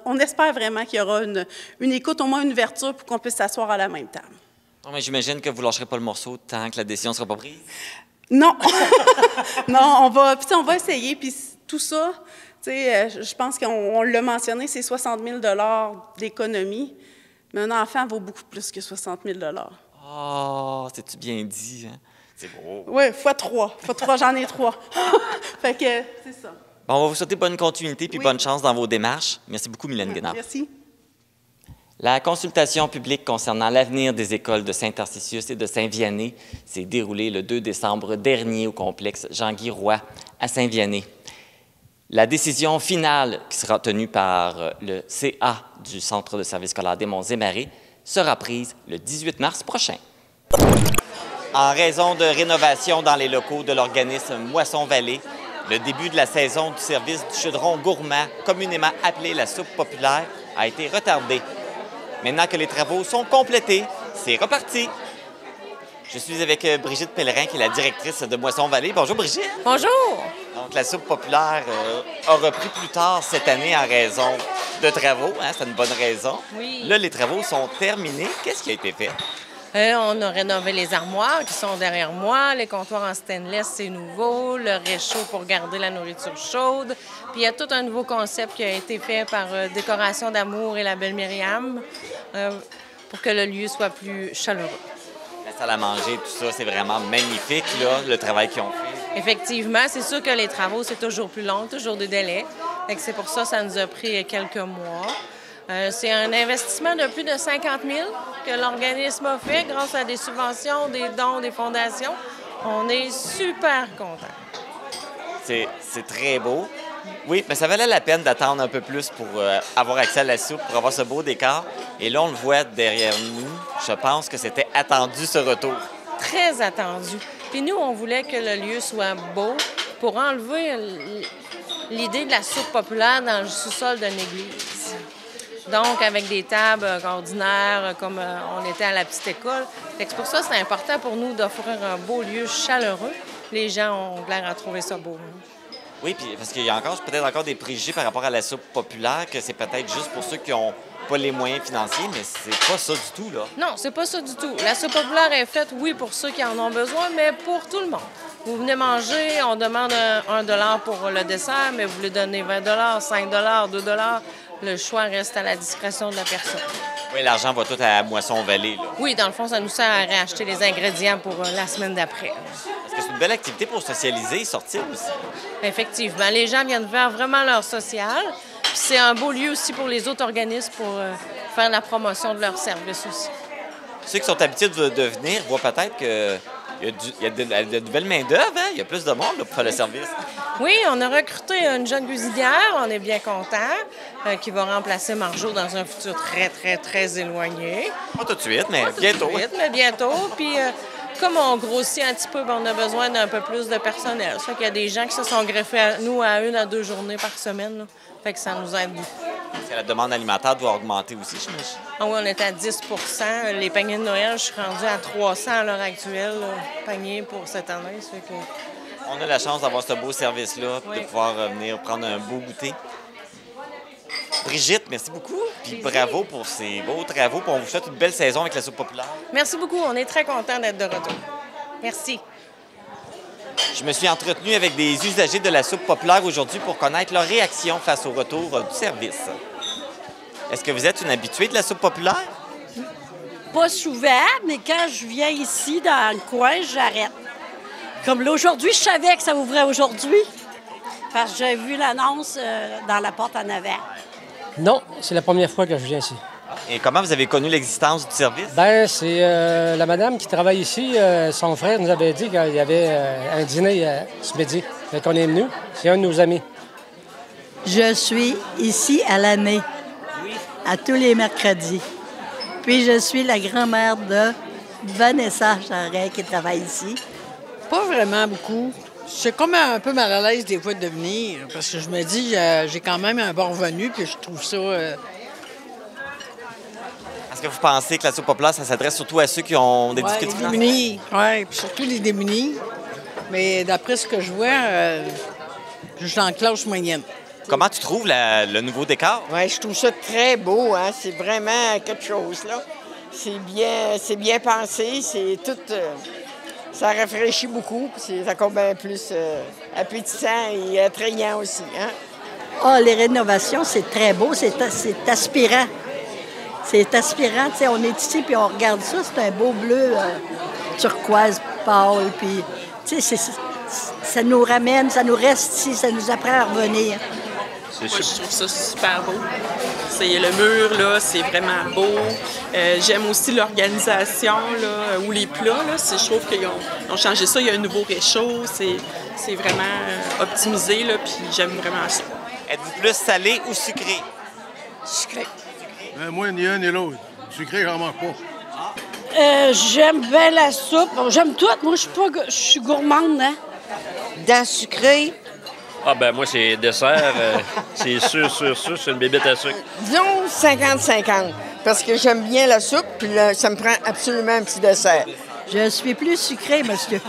on espère vraiment qu'il y aura une écoute, au moins une ouverture pour qu'on puisse s'asseoir à la même table. Non, mais j'imagine que vous ne lâcherez pas le morceau tant que la décision ne sera pas prise. Non. Non, on va essayer. Puis tout ça, je pense qu'on l'a mentionné, c'est 60 000 d'économie. Mais un enfant vaut beaucoup plus que 60 000 Oh, c'est-tu bien dit, hein? C'est beau. Oui, fois 3, j'en ai 3. Fait que c'est ça. Bon, on va vous souhaiter bonne continuité puis bonne chance dans vos démarches. Merci beaucoup, Mylène Guénard. Merci. La consultation publique concernant l'avenir des écoles de Saint-Tarcisius et de Saint-Vianney s'est déroulée le 2 décembre dernier au complexe Jean-Guy Roy à Saint-Vianney. La décision finale qui sera tenue par le CA du Centre de services scolaires des Monts-et-Marais sera prise le 18 mars prochain. En raison de rénovations dans les locaux de l'organisme Moisson-Vallée, le début de la saison du service du chaudron gourmand, communément appelé la soupe populaire, a été retardé. Maintenant que les travaux sont complétés, c'est reparti. Je suis avec Brigitte Pellerin, qui est la directrice de Moisson-Vallée. Bonjour, Brigitte. Bonjour. Donc, la soupe populaire a repris plus tard cette année en raison de travaux. Hein, c'est une bonne raison. Oui. Là, les travaux sont terminés. Qu'est-ce qui a été fait? On a rénové les armoires qui sont derrière moi. Les comptoirs en stainless, c'est nouveau. Le réchaud pour garder la nourriture chaude. Puis il y a tout un nouveau concept qui a été fait par Décoration d'Amour et la Belle Myriam pour que le lieu soit plus chaleureux. La salle à manger, tout ça, c'est vraiment magnifique, là, le travail qu'ils ont fait. Effectivement, c'est sûr que les travaux, c'est toujours plus long, toujours des délais. C'est pour ça que ça nous a pris quelques mois. C'est un investissement de plus de 50 000 que l'organisme a fait grâce à des subventions, des dons, des fondations. On est super contents. C'est très beau. Oui, mais ça valait la peine d'attendre un peu plus pour avoir accès à la soupe, pour avoir ce beau décor. Et là, on le voit derrière nous. Je pense que c'était attendu, ce retour. Très attendu. Puis nous, on voulait que le lieu soit beau pour enlever l'idée de la soupe populaire dans le sous-sol d'une église. Donc, avec des tables ordinaires, comme on était à la petite école. C'est pour ça que c'est important pour nous d'offrir un beau lieu chaleureux. Les gens ont l'air à trouver ça beau. Oui, puis parce qu'il y a peut-être encore des préjugés par rapport à la soupe populaire, que c'est peut-être juste pour ceux qui n'ont pas les moyens financiers, mais c'est pas ça du tout, là. Non, c'est pas ça du tout. La soupe populaire est faite, oui, pour ceux qui en ont besoin, mais pour tout le monde. Vous venez manger, on demande $1 pour le dessert, mais vous voulez donner 20 5 $, 2 $. Le choix reste à la discrétion de la personne. Oui, l'argent va tout à Moisson-Vallée, là. Oui, dans le fond, ça nous sert à réacheter les ingrédients pour la semaine d'après. Parce que c'est une belle activité pour socialiser et sortir aussi. Effectivement. Les gens viennent faire vraiment leur social. Puis c'est un beau lieu aussi pour les autres organismes pour faire la promotion de leurs services aussi. Ceux qui sont habitués de venir voient peut-être que il y a de nouvelles main-d'œuvre, hein? Il y a plus de monde là, pour faire le service. Oui, on a recruté une jeune cuisinière, on est bien contents, qui va remplacer Marjo dans un futur très, très, très éloigné. Pas tout de suite, mais bientôt. Pas tout de suite, mais bientôt. Puis, comme on grossit un petit peu, on a besoin d'un peu plus de personnel. Ça fait qu'il y a des gens qui se sont greffés à nous à 1 à 2 journées par semaine. Là. Fait que ça nous aide beaucoup. Parce que la demande alimentaire doit augmenter aussi, j'imagine. Ah oui, on est à 10 % Les paniers de Noël, je suis rendue à 300 à l'heure actuelle, là, paniers pour cette année. Ça fait que... On a la chance d'avoir ce beau service-là, de pouvoir venir prendre un beau goûter. Brigitte, merci beaucoup. Puis bravo pour ces beaux travaux. Puis on vous souhaite une belle saison avec la soupe populaire. Merci beaucoup. On est très contents d'être de retour. Merci. Je me suis entretenu avec des usagers de la soupe populaire aujourd'hui pour connaître leur réaction face au retour du service. Est-ce que vous êtes une habituée de la soupe populaire? Pas souvent, mais quand je viens ici, dans le coin, j'arrête. Comme là, aujourd'hui, je savais que ça ouvrait aujourd'hui, parce que j'ai vu l'annonce dans la porte en avant. Non, c'est la première fois que je viens ici. Et comment vous avez connu l'existence du service? Bien, c'est la madame qui travaille ici. Son frère nous avait dit qu'il y avait un dîner ce midi. Fait qu'on est venu. C'est un de nos amis. Je suis ici à l'année, à tous les mercredis. Puis je suis la grand-mère de Vanessa Charret qui travaille ici. Pas vraiment beaucoup. Je suis comme un peu mal à l'aise des fois de venir parce que je me dis j'ai quand même un bon revenu puis je trouve ça... Est-ce que vous pensez que la soupe populaire, ça s'adresse surtout à ceux qui ont des difficultés financières? Les démunis, oui, puis surtout les démunis. Mais d'après ce que je vois, je suis en classe moyenne. Comment tu trouves le nouveau décor? Oui, je trouve ça très beau. Hein? C'est vraiment quelque chose, là. C'est bien pensé, c'est tout... ça rafraîchit beaucoup, puis c'est encore bien plus appétissant et attrayant aussi. Hein? Ah, les rénovations, c'est très beau, c'est aspirant. C'est aspirant, tu sais, on est ici, puis on regarde ça, c'est un beau bleu turquoise pâle, puis, tu sais, ça nous ramène, ça nous reste ici, ça nous apprend à revenir. Moi, je trouve ça super beau. Le mur, là, c'est vraiment beau. J'aime aussi l'organisation, là, ou les plats, là. Je trouve qu'ils ont changé ça. Il y a un nouveau réchaud. C'est vraiment optimisé, là, puis j'aime vraiment ça. Êtes-vous plus salé ou sucré? Sucré. Moi, ni un ni l'autre. Sucré, j'en mange pas. J'aime bien la soupe. J'aime tout. Moi, je suis gourmande, hein? Dans sucré... Ah ben moi, c'est dessert. C'est sûr, c'est une bébête à sucre. Disons 50-50, parce que j'aime bien la soupe, puis là, ça me prend absolument un petit dessert. Je suis plus sucrée, monsieur.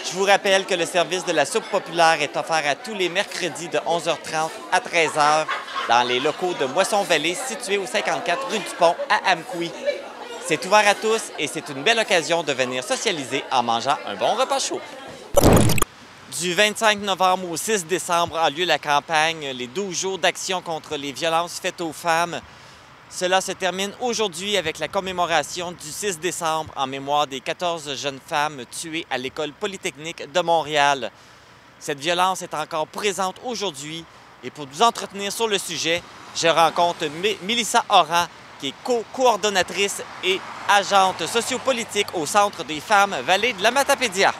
Je vous rappelle que le service de la soupe populaire est offert à tous les mercredis de 11h30 à 13h dans les locaux de Moisson-Vallée, situés au 54 rue du Pont à Amqui. C'est ouvert à tous et c'est une belle occasion de venir socialiser en mangeant un bon repas chaud. Du 25 novembre au 6 décembre a lieu la campagne Les 12 jours d'action contre les violences faites aux femmes. Cela se termine aujourd'hui avec la commémoration du 6 décembre en mémoire des 14 jeunes femmes tuées à l'École polytechnique de Montréal. Cette violence est encore présente aujourd'hui et pour nous entretenir sur le sujet, je rencontre Mélissa Oran, qui est coordonnatrice et agente sociopolitique au Centre des femmes Vallée de la Matapédia.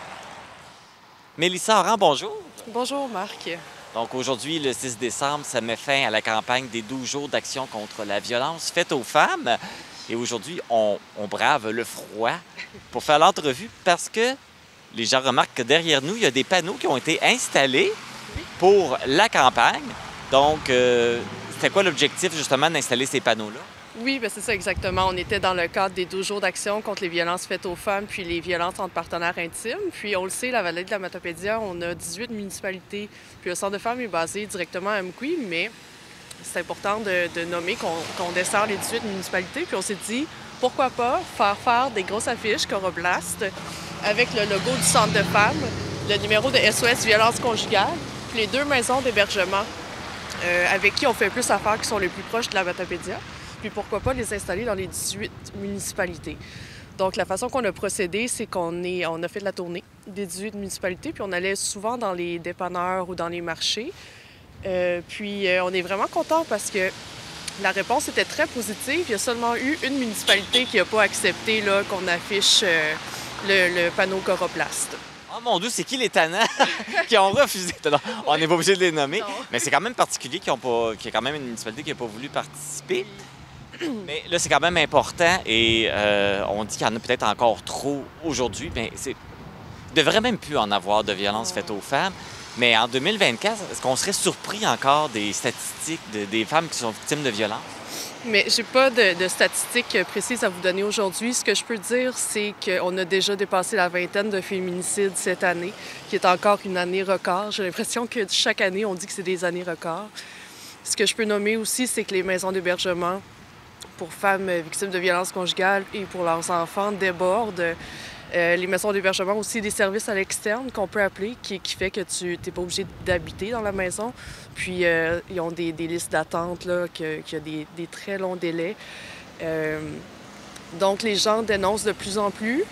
Mélissa Oran, bonjour. Bonjour, Marc. Donc aujourd'hui, le 6 décembre, ça met fin à la campagne des 12 jours d'action contre la violence faite aux femmes. Et aujourd'hui, on brave le froid pour faire l'entrevue parce que les gens remarquent que derrière nous, il y a des panneaux qui ont été installés pour la campagne. Donc, c'était quoi l'objectif justement d'installer ces panneaux-là? Oui, bien, c'est ça exactement. On était dans le cadre des 12 jours d'action contre les violences faites aux femmes puis les violences entre partenaires intimes. Puis on le sait, la Vallée de la Matapédia, on a 18 municipalités. Puis le Centre de femmes est basé directement à Amqui, mais c'est important de nommer qu'on dessert les 18 municipalités. Puis on s'est dit, pourquoi pas faire des grosses affiches Coroblast avec le logo du Centre de femmes, le numéro de SOS Violence conjugale, puis les 2 maisons d'hébergement avec qui on fait plus affaires qui sont les plus proches de la Matapédia. Puis pourquoi pas les installer dans les 18 municipalités. Donc, la façon qu'on a procédé, c'est qu'on a fait de la tournée des 18 municipalités, puis on allait souvent dans les dépanneurs ou dans les marchés. Puis, on est vraiment contents parce que la réponse était très positive. Il y a seulement eu une municipalité qui n'a pas accepté qu'on affiche le panneau Coroplast. Oh mon Dieu, c'est qui les tannants qui ont refusé? On n'est pas obligé de les nommer, non. Mais c'est quand même particulier qu'il y a quand même une municipalité qui n'a pas voulu participer. Mais là, c'est quand même important et on dit qu'il y en a peut-être encore trop aujourd'hui, mais il ne devrait même plus en avoir de violence faite aux femmes. Mais en 2024, est-ce qu'on serait surpris encore des statistiques des femmes qui sont victimes de violences? Mais j'ai pas de statistiques précises à vous donner aujourd'hui. Ce que je peux dire, c'est qu'on a déjà dépassé la vingtaine de féminicides cette année, qui est encore une année record. J'ai l'impression que chaque année, on dit que c'est des années records. Ce que je peux nommer aussi, c'est que les maisons d'hébergement pour femmes victimes de violences conjugales et pour leurs enfants débordent. Les maisons d'hébergement aussi des services à l'externe qu'on peut appeler, qui fait que tu n'es pas obligé d'habiter dans la maison. Puis, ils ont des listes d'attente, qu'il y a des très longs délais. Donc, les gens dénoncent de plus en plus.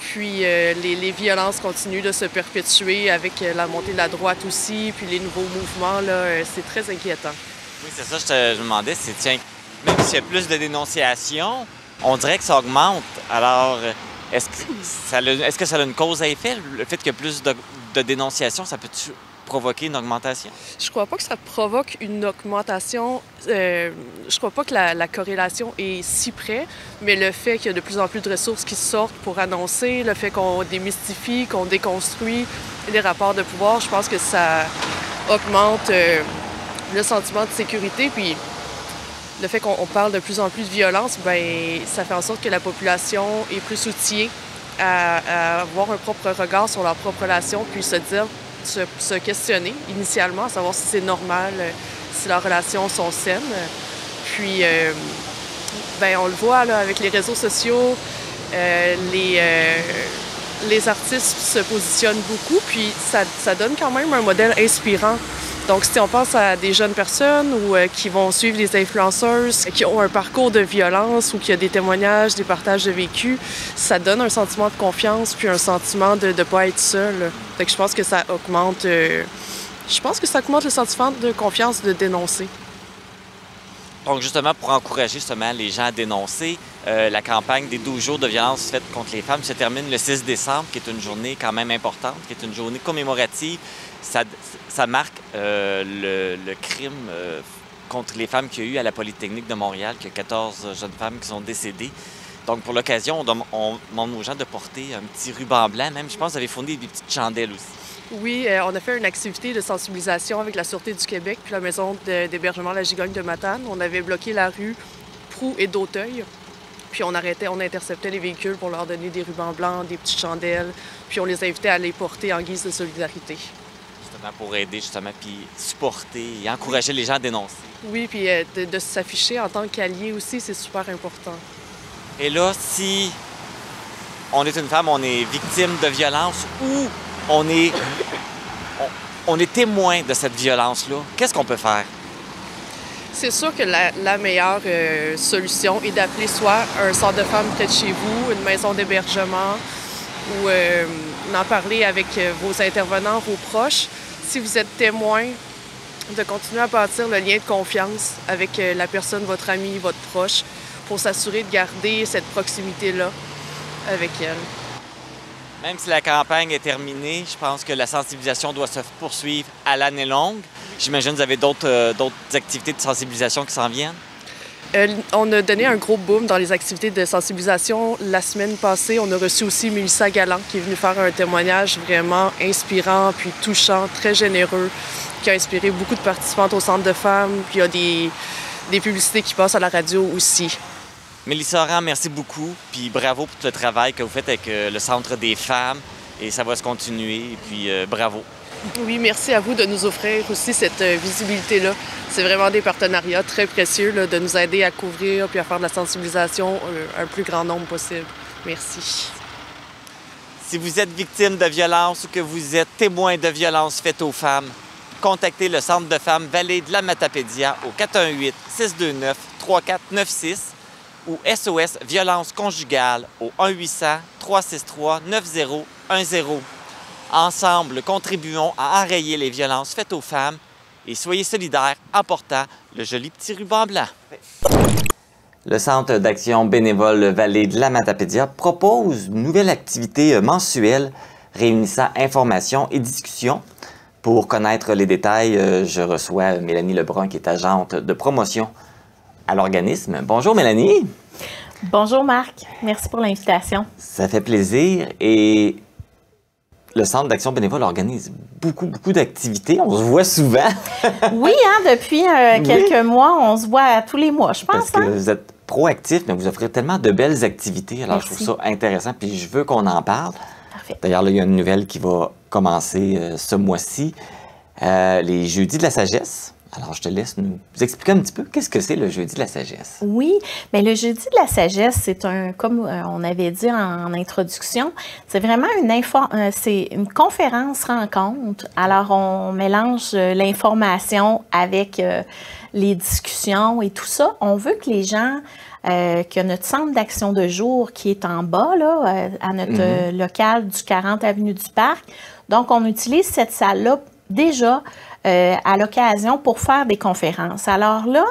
Puis, les violences continuent de se perpétuer avec la montée de la droite aussi, puis les nouveaux mouvements, c'est très inquiétant. Oui, c'est ça, je me demandais, tiens, même s'il y a plus de dénonciations, on dirait que ça augmente. Alors, est-ce que ça a une cause à effet? Le fait qu'il y a plus de dénonciations, ça peut provoquer une augmentation? Je crois pas que ça provoque une augmentation. Je crois pas que la corrélation est si près, mais le fait qu'il y a de plus en plus de ressources qui sortent pour annoncer, le fait qu'on démystifie, qu'on déconstruit les rapports de pouvoir, je pense que ça augmente le sentiment de sécurité. Puis le fait qu'on parle de plus en plus de violence, bien, ça fait en sorte que la population est plus outillée à avoir un propre regard sur leur propre relation, puis se questionner initialement, à savoir si c'est normal, si leurs relations sont saines. Puis, ben, on le voit là, avec les réseaux sociaux, les artistes se positionnent beaucoup, puis ça donne quand même un modèle inspirant. Donc, si on pense à des jeunes personnes ou qui vont suivre des influenceuses, qui ont un parcours de violence ou qui a des témoignages, des partages de vécu, ça donne un sentiment de confiance puis un sentiment de ne pas être seul. Fait que je pense que ça augmente, le sentiment de confiance de dénoncer. Donc, justement, pour encourager justement les gens à dénoncer, la campagne des 12 jours de violence faite contre les femmes se termine le 6 décembre, qui est une journée quand même importante, qui est une journée commémorative. Ça marque le crime contre les femmes qu'il y a eu à la Polytechnique de Montréal, qu'il y a 14 jeunes femmes qui sont décédées. Donc, pour l'occasion, on demande aux gens de porter un petit ruban blanc. Même, je pense, vous avez fourni des petites chandelles aussi. Oui, on a fait une activité de sensibilisation avec la Sûreté du Québec puis la maison d'hébergement La Gigogne de Matane. On avait bloqué la rue Proulx et d'Auteuil. Puis on interceptait les véhicules pour leur donner des rubans blancs, des petites chandelles. Puis on les invitait à les porter en guise de solidarité. Justement pour aider, justement, puis supporter et encourager les gens à dénoncer. Oui, puis de s'afficher en tant qu'allié aussi, c'est super important. Et là, si on est une femme, on est victime de violence ou on est témoin de cette violence-là, qu'est-ce qu'on peut faire? C'est sûr que la meilleure solution est d'appeler soit un centre de femmes près de chez vous, une maison d'hébergement, ou d'en parler avec vos intervenants, vos proches. Si vous êtes témoin, de continuer à bâtir le lien de confiance avec la personne, votre ami, votre proche, pour s'assurer de garder cette proximité-là avec elle. Même si la campagne est terminée, je pense que la sensibilisation doit se poursuivre à l'année longue. J'imagine que vous avez d'autres activités de sensibilisation qui s'en viennent? On a donné un gros boom dans les activités de sensibilisation. La semaine passée, on a reçu aussi Mélissa Galland qui est venue faire un témoignage vraiment inspirant puis touchant, très généreux, qui a inspiré beaucoup de participantes au Centre de femmes. Puis il y a des publicités qui passent à la radio aussi. Mélissa Oran, merci beaucoup. Puis bravo pour tout le travail que vous faites avec le Centre des femmes. Et ça va se continuer. Et puis bravo. Oui, merci à vous de nous offrir aussi cette visibilité-là. C'est vraiment des partenariats très précieux là, de nous aider à couvrir puis à faire de la sensibilisation un plus grand nombre possible. Merci. Si vous êtes victime de violence ou que vous êtes témoin de violences faites aux femmes, contactez le Centre de femmes Vallée de la Matapédia au 418-629-3496 ou SOS Violence conjugale au 1-800-363-9010. Ensemble, contribuons à enrayer les violences faites aux femmes et soyez solidaires en portant le joli petit ruban blanc. Le Centre d'action bénévole Vallée de la Matapédia propose une nouvelle activité mensuelle réunissant informations et discussions. Pour connaître les détails, je reçois Mélanie Lebrun, qui est agente de promotion à l'organisme. Bonjour Mélanie. Bonjour Marc, merci pour l'invitation. Ça fait plaisir et le Centre d'action bénévole organise beaucoup d'activités. On se voit souvent. Oui, hein, depuis quelques mois, on se voit tous les mois, je pense. Parce que vous êtes proactif, mais vous offrez tellement de belles activités. Alors, je trouve ça intéressant, puis je veux qu'on en parle. Parfait. D'ailleurs, là, il y a une nouvelle qui va commencer ce mois-ci, les Jeudis de la sagesse. Alors, je te laisse nous expliquer un petit peu qu'est-ce que c'est le Jeudi de la sagesse. Oui, mais le Jeudi de la sagesse, c'est comme on avait dit en introduction, c'est vraiment c'est une conférence-rencontre. Alors, on mélange l'information avec les discussions et tout ça. On veut que les gens, que notre centre d'action de jour qui est en bas, là, à notre local du 40 Avenue du Parc, donc on utilise cette salle-là déjà à l'occasion pour faire des conférences. Alors là,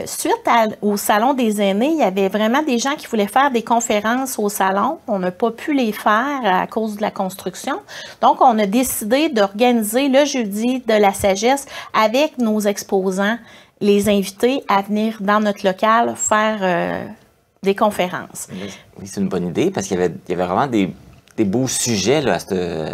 suite au Salon des aînés, il y avait vraiment des gens qui voulaient faire des conférences au salon. On n'a pas pu les faire à cause de la construction. Donc, on a décidé d'organiser le jeudi de la sagesse avec nos exposants, les invités à venir dans notre local faire des conférences. Oui, c'est une bonne idée parce qu'il y avait vraiment des beaux sujets là,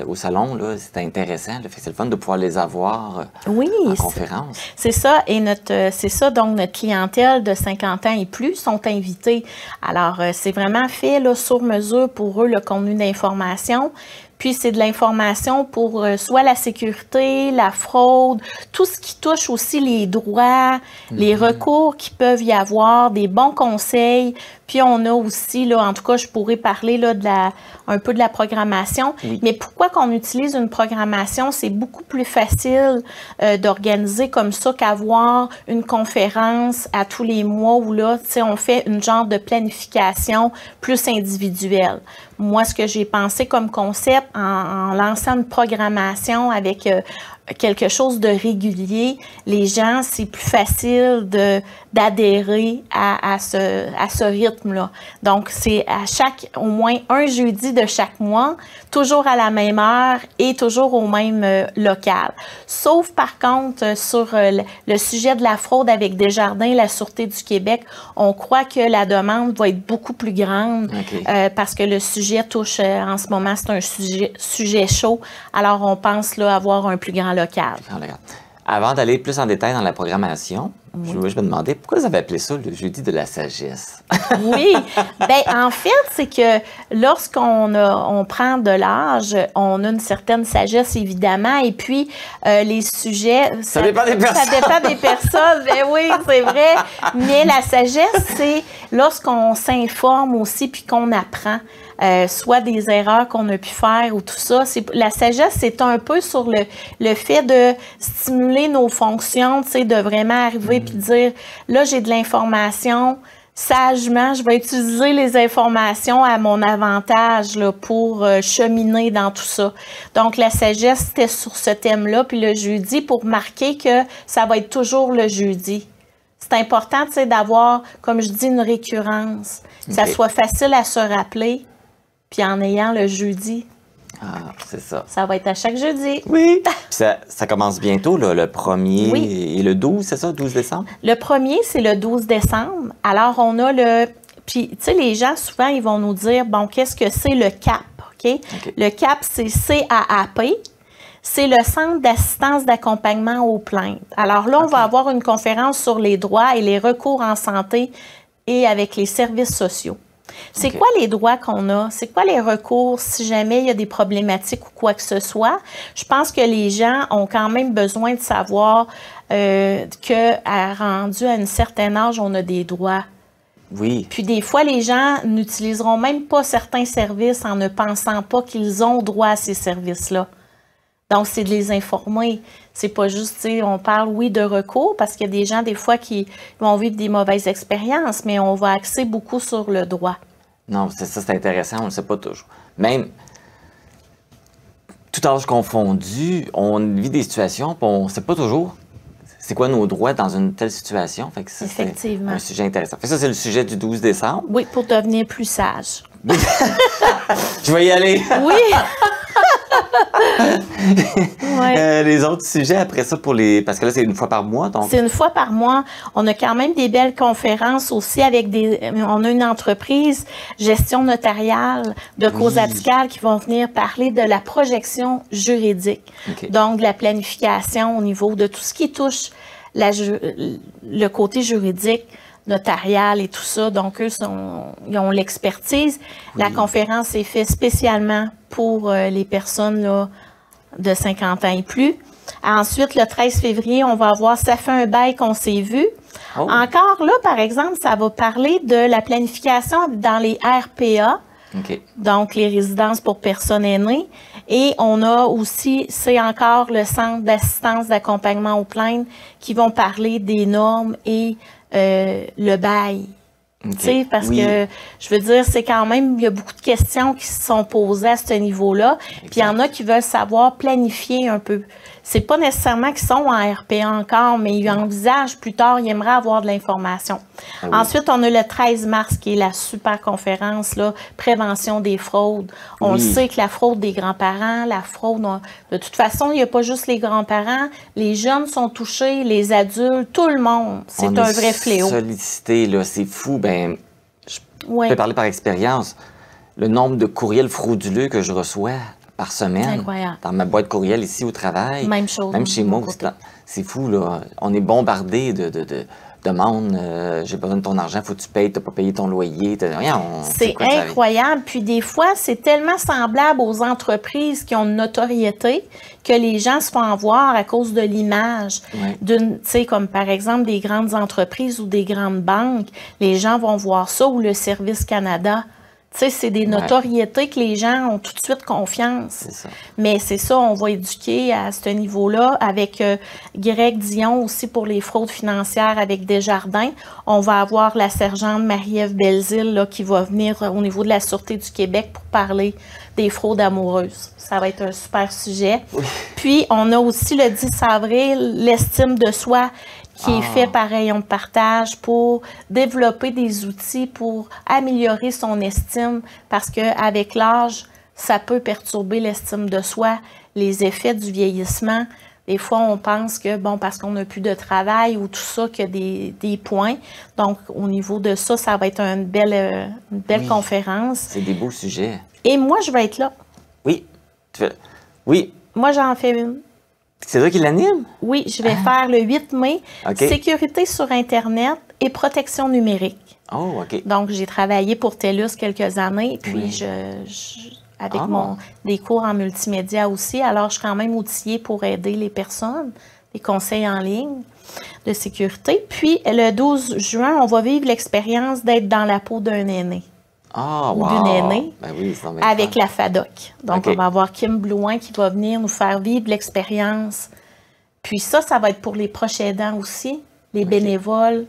au salon. C'était intéressant. C'est le fun de pouvoir les avoir en conférence. C'est ça. Et c'est ça, donc notre clientèle de 50 ans et plus sont invités. Alors, c'est vraiment fait là, sur mesure pour eux, le contenu d'information. Puis, c'est de l'information pour soit la sécurité, la fraude, tout ce qui touche aussi les droits, les recours qui peuvent y avoir, des bons conseils. Puis, on a aussi, là, en tout cas, je pourrais parler là, un peu de la programmation. Oui. Mais pourquoi qu'on utilise une programmation? C'est beaucoup plus facile d'organiser comme ça qu'avoir une conférence à tous les mois où là, tu sais, on fait une genre de planification plus individuelle. Moi, ce que j'ai pensé comme concept en lançant une programmation avec quelque chose de régulier, les gens, c'est plus facile d'adhérer à ce rythme-là. Donc, c'est au moins un jeudi de chaque mois, toujours à la même heure et toujours au même local. Sauf, par contre, sur le sujet de la fraude avec Desjardins, la Sûreté du Québec, on croit que la demande va être beaucoup plus grande parce que le sujet touche, en ce moment, c'est un sujet chaud. Alors, on pense là, avoir un plus grand local. Avant d'aller plus en détail dans la programmation, je me demandais pourquoi vous avez appelé ça le jeudi de la sagesse. Oui, bien en fait, c'est que lorsqu'on prend de l'âge, on a une certaine sagesse évidemment, et puis les sujets... Ça dépend des personnes. Ça dépend des personnes, bien oui, c'est vrai. Mais la sagesse, c'est lorsqu'on s'informe aussi puis qu'on apprend. Soit des erreurs qu'on a pu faire ou tout ça. La sagesse, c'est un peu sur le fait de stimuler nos fonctions, tu sais, de vraiment arriver puis dire, là, j'ai de l'information, sagement, je vais utiliser les informations à mon avantage là, pour cheminer dans tout ça. Donc, la sagesse, c'était sur ce thème-là, puis le jeudi, pour marquer que ça va être toujours le jeudi. C'est important, tu sais, d'avoir, comme je dis, une récurrence, que ça soit facile à se rappeler. Puis en ayant le jeudi. Ah, c'est ça. Ça va être à chaque jeudi. Oui. ça commence bientôt, là, le 1er et le 12, c'est ça, 12 décembre? Le 1er, c'est le 12 décembre. Alors, on a le... Puis, tu sais, les gens, souvent, ils vont nous dire, bon, qu'est-ce que c'est le CAP, OK? Le CAP, c'est CAAP. C'est le Centre d'assistance d'accompagnement aux plaintes. Alors là, on va avoir une conférence sur les droits et les recours en santé et avec les services sociaux. C'est quoi les droits qu'on a? C'est quoi les recours si jamais il y a des problématiques ou quoi que ce soit? Je pense que les gens ont quand même besoin de savoir qu'à rendu à un certain âge, on a des droits. Oui. Puis des fois, les gens n'utiliseront même pas certains services en ne pensant pas qu'ils ont droit à ces services-là. Donc, c'est de les informer. C'est pas juste, tu sais, on parle, oui, de recours, parce qu'il y a des gens, des fois, qui vont vivre des mauvaises expériences, mais on va axer beaucoup sur le droit. Non, c'est ça, c'est intéressant, on ne le sait pas toujours. Même, tout âge confondu, on vit des situations, puis on ne sait pas toujours c'est quoi nos droits dans une telle situation. Fait que ça, c'est un sujet intéressant. Fait que ça, c'est le sujet du 12 décembre. Oui, pour devenir plus sage. Je vais y aller. Oui! Les autres sujets après ça pour les... Parce que là, c'est une fois par mois. Donc... C'est une fois par mois. On a quand même des belles conférences aussi avec des... On a une entreprise, gestion notariale de cause apicale qui vont venir parler de la projection juridique. Donc, de la planification au niveau de tout ce qui touche le côté juridique, notarial et tout ça. Donc, eux, ils ont l'expertise. La conférence est faite spécialement pour les personnes là, de 50 ans et plus. Ensuite, le 13 février, on va avoir « Ça fait un bail qu'on s'est vu ». Encore là, par exemple, ça va parler de la planification dans les RPA, donc les résidences pour personnes aînées. Et on a aussi, c'est encore le Centre d'assistance d'accompagnement aux plaintes qui vont parler des normes et le bail Okay. Parce que, je veux dire, c'est quand même, il y a beaucoup de questions qui se sont posées à ce niveau-là. Puis il y en a qui veulent savoir planifier un peu. C'est pas nécessairement qu'ils sont en RPA encore, mais ils envisagent plus tard, ils aimeraient avoir de l'information. Ah oui. Ensuite, on a le 13 mars, qui est la super conférence, là, prévention des fraudes. On le sait que la fraude des grands-parents, la fraude, de toute façon, il n'y a pas juste les grands-parents, les jeunes sont touchés, les adultes, tout le monde. C'est un vrai fléau. Sollicité, là, c'est fou. Ben, je peux parler par expérience. Le nombre de courriels frauduleux que je reçois par semaine, dans ma boîte courriel ici au travail. Même chose. Même chez moi. C'est fou, là. On est bombardé de demandes. J'ai besoin de ton argent, faut que tu payes, t'as pas payé ton loyer. C'est incroyable. Puis des fois, c'est tellement semblable aux entreprises qui ont une notoriété que les gens se font en voir à cause de l'image. D'une, tu sais, comme par exemple des grandes entreprises ou des grandes banques. Les gens vont voir ça, ou le Service Canada. Tu sais, c'est des notoriétés que les gens ont tout de suite confiance. Mais c'est ça, on va éduquer à ce niveau-là avec Greg Dion aussi pour les fraudes financières avec Desjardins. On va avoir la sergente Marie-Ève Belzile là, qui va venir au niveau de la Sûreté du Québec pour parler des fraudes amoureuses. Ça va être un super sujet. Puis, on a aussi le 10 avril, l'estime de soi qui est fait par rayon de partage pour développer des outils pour améliorer son estime parce qu'avec l'âge, ça peut perturber l'estime de soi, les effets du vieillissement. Des fois, on pense que, bon, parce qu'on n'a plus de travail ou tout ça, qu'il y a des points. Donc, au niveau de ça, ça va être une belle conférence. C'est des beaux sujets. Et moi, je vais être là. Oui. Oui. Moi, j'en fais une. C'est toi qui l'anime? Oui, je vais faire le 8 mai, sécurité sur Internet et protection numérique. Oh, OK. Donc, j'ai travaillé pour TELUS quelques années, puis avec des cours en multimédia aussi. Alors, je suis quand même outillée pour aider les personnes, des conseils en ligne de sécurité. Puis, le 12 juin, on va vivre l'expérience d'être dans la peau d'un aîné. Ou d'une aînée, avec la FADOC. Donc, on va avoir Kim Blouin qui va venir nous faire vivre l'expérience. Puis ça va être pour les proches aidants aussi, les bénévoles,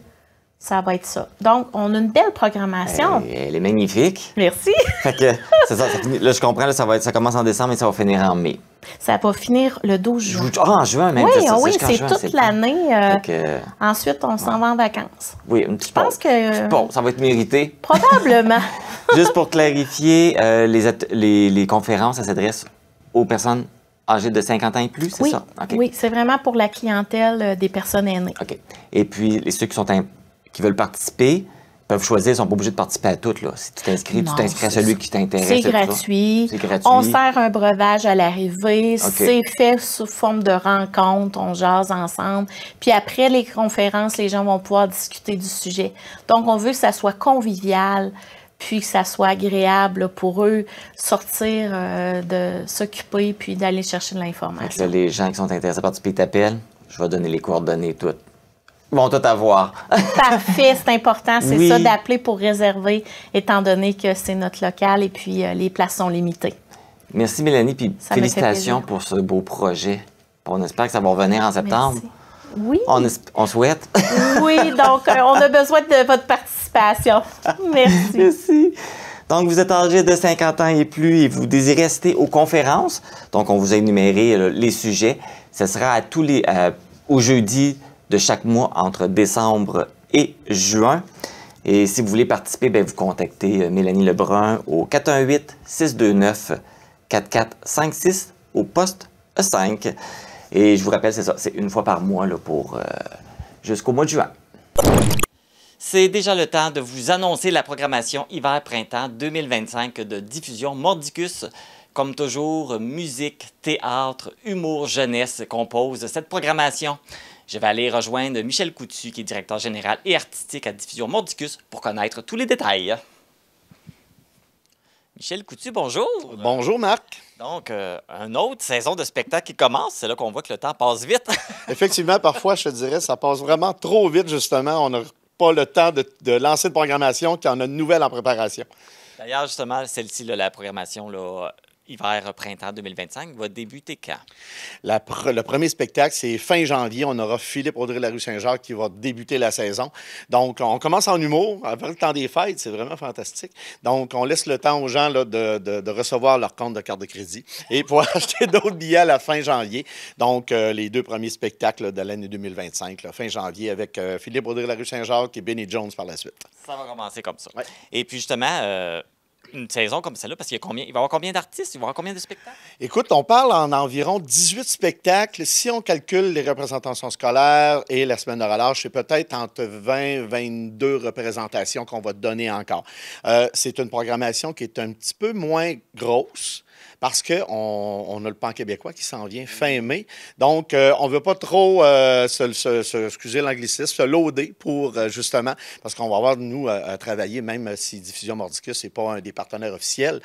ça va être ça. Donc, on a une belle programmation. Elle est magnifique. Merci. Fait que, c'est ça, là, je comprends, là, ça commence en décembre et ça va finir en mai. Ça va finir le 12 juin. En juin même, oui, c'est ça. Oui, c'est toute l'année. Ensuite, on s'en va en vacances. Oui, une petite pause. Ça va être mérité. Probablement. Juste pour clarifier, les conférences, ça s'adresse aux personnes âgées de 50 ans et plus, c'est ça? Oui, c'est vraiment pour la clientèle des personnes aînées. OK. Et puis, ceux qui veulent participer peuvent choisir, ils ne sont pas obligés de participer à toutes. Là. Si tu t'inscris, tu t'inscris à celui qui t'intéresse. C'est gratuit. On sert un breuvage à l'arrivée. C'est fait sous forme de rencontre. On jase ensemble. Puis après les conférences, les gens vont pouvoir discuter du sujet. Donc, on veut que ça soit convivial, puis que ça soit agréable pour eux, sortir, de s'occuper, puis d'aller chercher de l'information. Les gens qui sont intéressés à participer t'appellent. Je vais donner les coordonnées toutes. Ils vont tout avoir. Parfait, c'est important. C'est ça d'appeler pour réserver, étant donné que c'est notre local et puis les places sont limitées. Merci Mélanie, puis félicitations pour ce beau projet. On espère que ça va revenir en septembre. Merci. Oui. On souhaite. Oui, donc on a besoin de votre participation. Merci. Merci. Donc, vous êtes âgé de 50 ans et plus et vous désirez rester aux conférences. Donc, on vous a énuméré les sujets. Ce sera au jeudi de chaque mois entre décembre et juin. Et si vous voulez participer, vous contactez Mélanie Lebrun au 418-629-4456 au poste E5. Et je vous rappelle, c'est ça, c'est une fois par mois là, jusqu'au mois de juin. C'est déjà le temps de vous annoncer la programmation hiver-printemps 2025 de Diffusion Mordicus. Comme toujours, musique, théâtre, humour, jeunesse composent cette programmation. Je vais aller rejoindre Michel Coutu, qui est directeur général et artistique à Diffusion Mordicus, pour connaître tous les détails. Michel Coutu, bonjour. Bonjour, Marc. Donc, une autre saison de spectacle qui commence. C'est là qu'on voit que le temps passe vite. Effectivement, parfois, je te dirais, ça passe vraiment trop vite, justement. On n'a pas le temps de lancer une programmation quand on a une nouvelle en préparation. D'ailleurs, justement, celle-ci, la programmation, là, hiver-printemps 2025 va débuter quand? Le premier spectacle, c'est fin janvier. On aura Philippe Audrey-Larue-Saint-Jacques qui va débuter la saison. Donc, on commence en humour, avant le temps des fêtes. C'est vraiment fantastique. Donc, on laisse le temps aux gens là, de recevoir leur compte de carte de crédit et pour acheter d'autres billets à la fin janvier. Donc, les 2 premiers spectacles là, de l'année 2025, là, fin janvier, avec Philippe Audrey-Larue-Saint-Jacques et Benny Jones par la suite. Ça va commencer comme ça. Ouais. Et puis, justement... une saison comme celle-là, parce qu'il va y avoir combien d'artistes? Il va y avoir combien de spectacles? Écoute, on parle en environ 18 spectacles. Si on calcule les représentations scolaires et la semaine de relâche, c'est peut-être entre 20 et 22 représentations qu'on va donner encore. C'est une programmation qui est un petit peu moins grosse, parce qu'on a le Pan québécois qui s'en vient fin mai. Donc, on ne veut pas trop, excusez l'anglicisme, se loader pour, justement, parce qu'on va avoir, nous, à travailler, même si Diffusion Mordicus n'est pas un des partenaires officiels,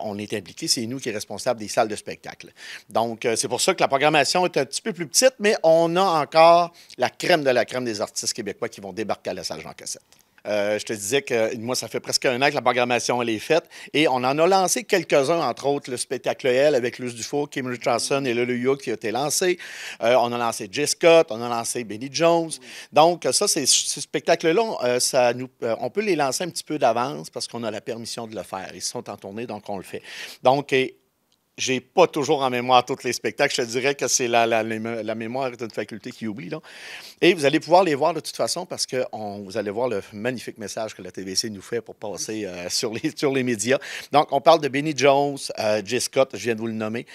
on est impliqué, c'est nous qui sommes responsables des salles de spectacle. Donc, c'est pour ça que la programmation est un petit peu plus petite, mais on a encore la crème de la crème des artistes québécois qui vont débarquer à la salle Jean Cossette. Je te disais que moi, ça fait presque 1 an que la programmation elle est faite et on en a lancé quelques-uns, entre autres le spectacle L avec Luce Dufault, Kim Richardson et Lulu Youk qui a été lancé. On a lancé Jay Scott, on a lancé Benny Jones. Donc, ça, ces spectacles-là, on peut les lancer un petit peu d'avance parce qu'on a la permission de le faire. Ils sont en tournée, donc on le fait. Donc, j'ai pas toujours en mémoire tous les spectacles. Je te dirais que c'est la mémoire est une faculté qui oublie. Là. Et vous allez pouvoir les voir de toute façon parce que vous allez voir le magnifique message que la TVC nous fait pour passer sur les médias. Donc, on parle de Benny Jones, Jay Scott, je viens de vous le nommer.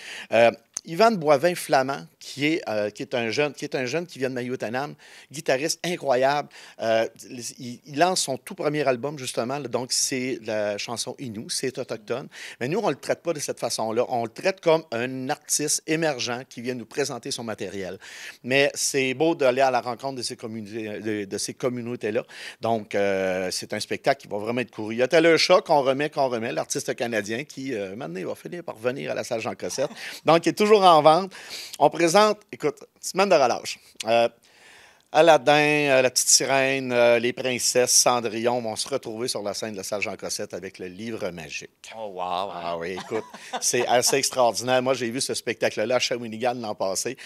Yvan Boivin-Flamand, qui est un jeune qui vient de Mayotanam, guitariste incroyable. Il lance son tout premier album, justement. Donc, c'est la chanson Innu, c'est autochtone. Mais nous, on ne le traite pas de cette façon-là. On le traite comme un artiste émergent qui vient nous présenter son matériel. Mais c'est beau d'aller à la rencontre de ces communautés-là. Donc, c'est un spectacle qui va vraiment être couru. Il y a tel un chat qu'on remet, l'artiste canadien qui, maintenant, va finir par venir à la salle Jean Cossette. Donc, il est toujours en vente. On présente, écoute, semaine de relâche. Aladdin, la petite sirène, les princesses, Cendrillon vont se retrouver sur la scène de la salle Jean Cossette avec le livre magique. Oh, wow! Ah oui, écoute, c'est assez extraordinaire. Moi, j'ai vu ce spectacle-là à Shawinigan l'an passé.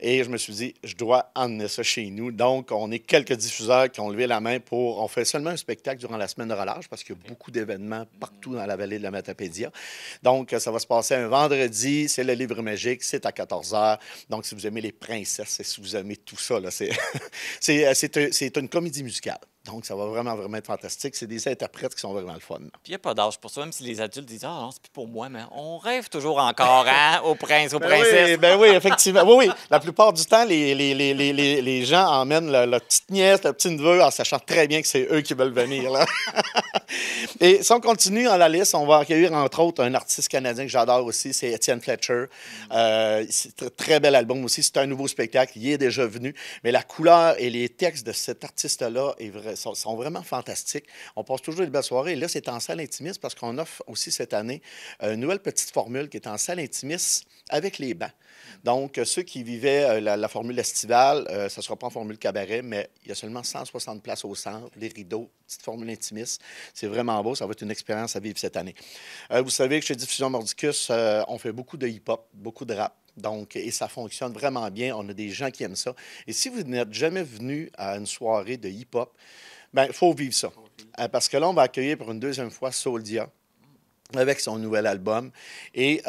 Et je me suis dit, je dois emmener ça chez nous. Donc, on est quelques diffuseurs qui ont levé la main pour... On fait seulement un spectacle durant la semaine de relâche parce qu'il y a beaucoup d'événements partout dans la vallée de la Matapédia. Donc, ça va se passer un vendredi. C'est le livre magique. C'est à 14h. Donc, si vous aimez les princesses et si vous aimez tout ça, là, c'est une comédie musicale. Donc, ça va vraiment, vraiment être fantastique. C'est des interprètes qui sont vraiment le fun. Puis, il n'y a pas d'âge pour ça, même si les adultes disent « Ah non, c'est plus pour moi », mais on rêve toujours encore, hein, aux princes, aux princesses. Ben oui, effectivement. Oui. La plupart du temps, les gens emmènent leur petite nièce, leur petit neveu, en sachant très bien que c'est eux qui veulent venir. Là. Et si on continue dans la liste, on va accueillir, entre autres, un artiste canadien que j'adore aussi, c'est Étienne Fletcher. C'est un très bel album aussi. C'est un nouveau spectacle. Il est déjà venu. Mais la couleur et les textes de cet artiste-là sont vraiment fantastiques. On passe toujours des belles soirées. Et là, c'est en salle intimiste parce qu'on offre aussi cette année une nouvelle petite formule qui est en salle intimiste avec les bancs. Donc, ceux qui vivaient la formule estivale, ça ne sera pas en formule cabaret, mais il y a seulement 160 places au centre, les rideaux, petite formule intimiste. C'est vraiment beau. Ça va être une expérience à vivre cette année. Vous savez que chez Diffusion Mordicus, on fait beaucoup de hip-hop, beaucoup de rap. Donc, et ça fonctionne vraiment bien. On a des gens qui aiment ça. Et si vous n'êtes jamais venu à une soirée de hip-hop, bien, il faut vivre ça. Parce que là, on va accueillir pour une deuxième fois Souldia avec son nouvel album. Et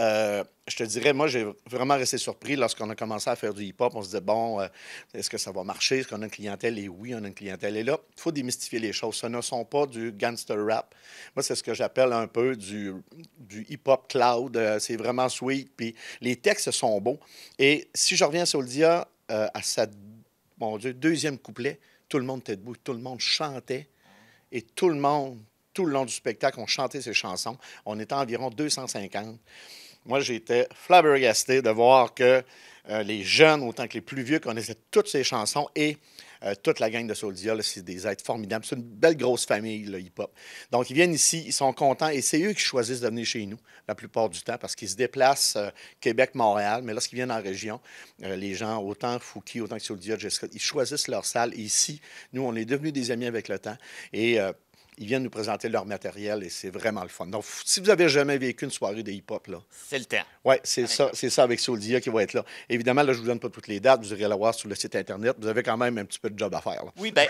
je te dirais, moi, j'ai vraiment resté surpris lorsqu'on a commencé à faire du hip-hop. On se disait, bon, est-ce que ça va marcher? Est-ce qu'on a une clientèle? Et oui, on a une clientèle. Et là, il faut démystifier les choses. Ce ne sont pas du gangster rap. Moi, c'est ce que j'appelle un peu du hip-hop cloud. C'est vraiment sweet. Puis les textes sont beaux. Et si je reviens à Souldia, à sa, mon Dieu, deuxième couplet, tout le monde était debout, tout le monde chantait. Et tout le monde, tout le long du spectacle, on chantait ses chansons. On était environ 250. Moi, j'étais flabbergasté de voir que les jeunes, autant que les plus vieux, connaissaient toutes ces chansons et toute la gang de Souldia, c'est des êtres formidables. C'est une belle grosse famille, le hip-hop. Donc, ils viennent ici, ils sont contents et c'est eux qui choisissent de venir chez nous la plupart du temps parce qu'ils se déplacent Québec, Montréal, mais lorsqu'ils viennent en région, les gens, autant Fouki, autant que Souldia, Jessica, ils choisissent leur salle. Et ici, nous, on est devenus des amis avec le temps et Ils viennent nous présenter leur matériel et c'est vraiment le fun. Donc, si vous n'avez jamais vécu une soirée de hip-hop, là... C'est le temps. Oui, c'est ça avec Soldia qui va être là. Évidemment, là, je ne vous donne pas toutes les dates. Vous irez la voir sur le site Internet. Vous avez quand même un petit peu de job à faire. Là. Oui, bien,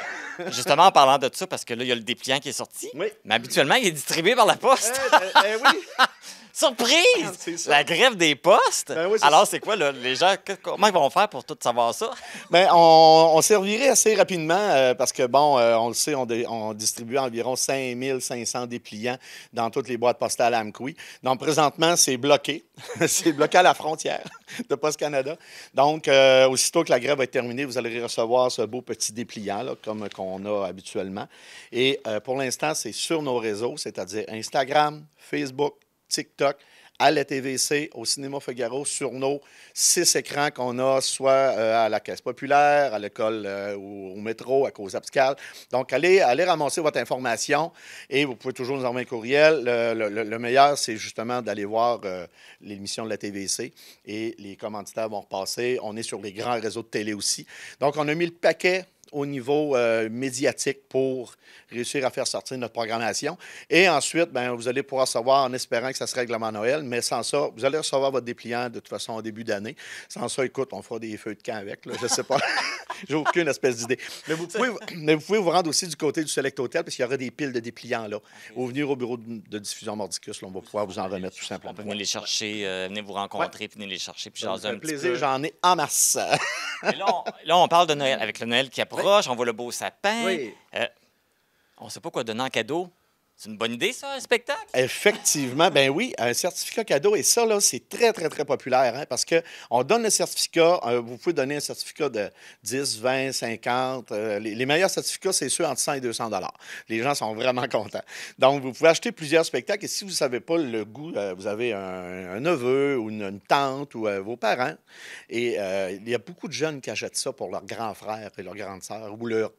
justement, en parlant de ça, parce que là, il y a le dépliant qui est sorti. Oui. Mais habituellement, il est distribué par la Poste. Oui. Surprise! La grève des postes? Ben oui, alors, c'est quoi, là? Les gens, comment ils vont faire pour tout savoir ça? Bien, on servirait assez rapidement parce que, bon, on le sait, on distribue environ 5500 dépliants dans toutes les boîtes postales à Amqui. Donc, présentement, c'est bloqué. C'est bloqué à la frontière de Poste Canada. Donc, aussitôt que la grève va être terminée, vous allez recevoir ce beau petit dépliant, là, comme qu'on a habituellement. Et pour l'instant, c'est sur nos réseaux, c'est-à-dire Instagram, Facebook, TikTok, à la TVC, au Cinéma Figaro, sur nos 6 écrans qu'on a, soit à la Caisse populaire, à l'école, au métro, à Cause Abscal. Donc, allez ramasser votre information et vous pouvez toujours nous envoyer un courriel. Le meilleur, c'est justement d'aller voir l'émission de la TVC et les commanditaires vont repasser. On est sur les grands réseaux de télé aussi. Donc, on a mis le paquet au niveau médiatique pour réussir à faire sortir notre programmation. Et ensuite, bien, vous allez pouvoir savoir, en espérant que ça se règle avant Noël, mais sans ça, vous allez recevoir votre dépliant de toute façon au début d'année. Sans ça, écoute, on fera des feux de camp avec, là, je ne sais pas. J'ai aucune espèce d'idée. Mais vous pouvez vous rendre aussi du côté du Select Hotel, parce qu'il y aura des piles de dépliants là. Ou venir au bureau de diffusion Mordicus, là, on va pouvoir vous en remettre tout simplement. On peut venir les chercher, venir vous rencontrer, puis venir les chercher, puis jaser un petit plaisir, peu. j'en ai en masse. Et là, on parle de Noël. Avec le Noël qui approche, on voit le beau sapin. Oui. On ne sait pas quoi donner en cadeau. C'est une bonne idée, ça, un spectacle? Effectivement, ben oui, un certificat cadeau. Et ça, là, c'est très, très, très populaire, hein, parce qu'on donne le certificat. Vous pouvez donner un certificat de 10, 20, 50. Les meilleurs certificats, c'est ceux entre 100 et 200 $. Les gens sont vraiment contents. Donc, vous pouvez acheter plusieurs spectacles. Et si vous ne savez pas le goût, vous avez un neveu ou une tante ou vos parents. Et il y a beaucoup de jeunes qui achètent ça pour leurs grands frères et leurs grandes sœurs ou leurs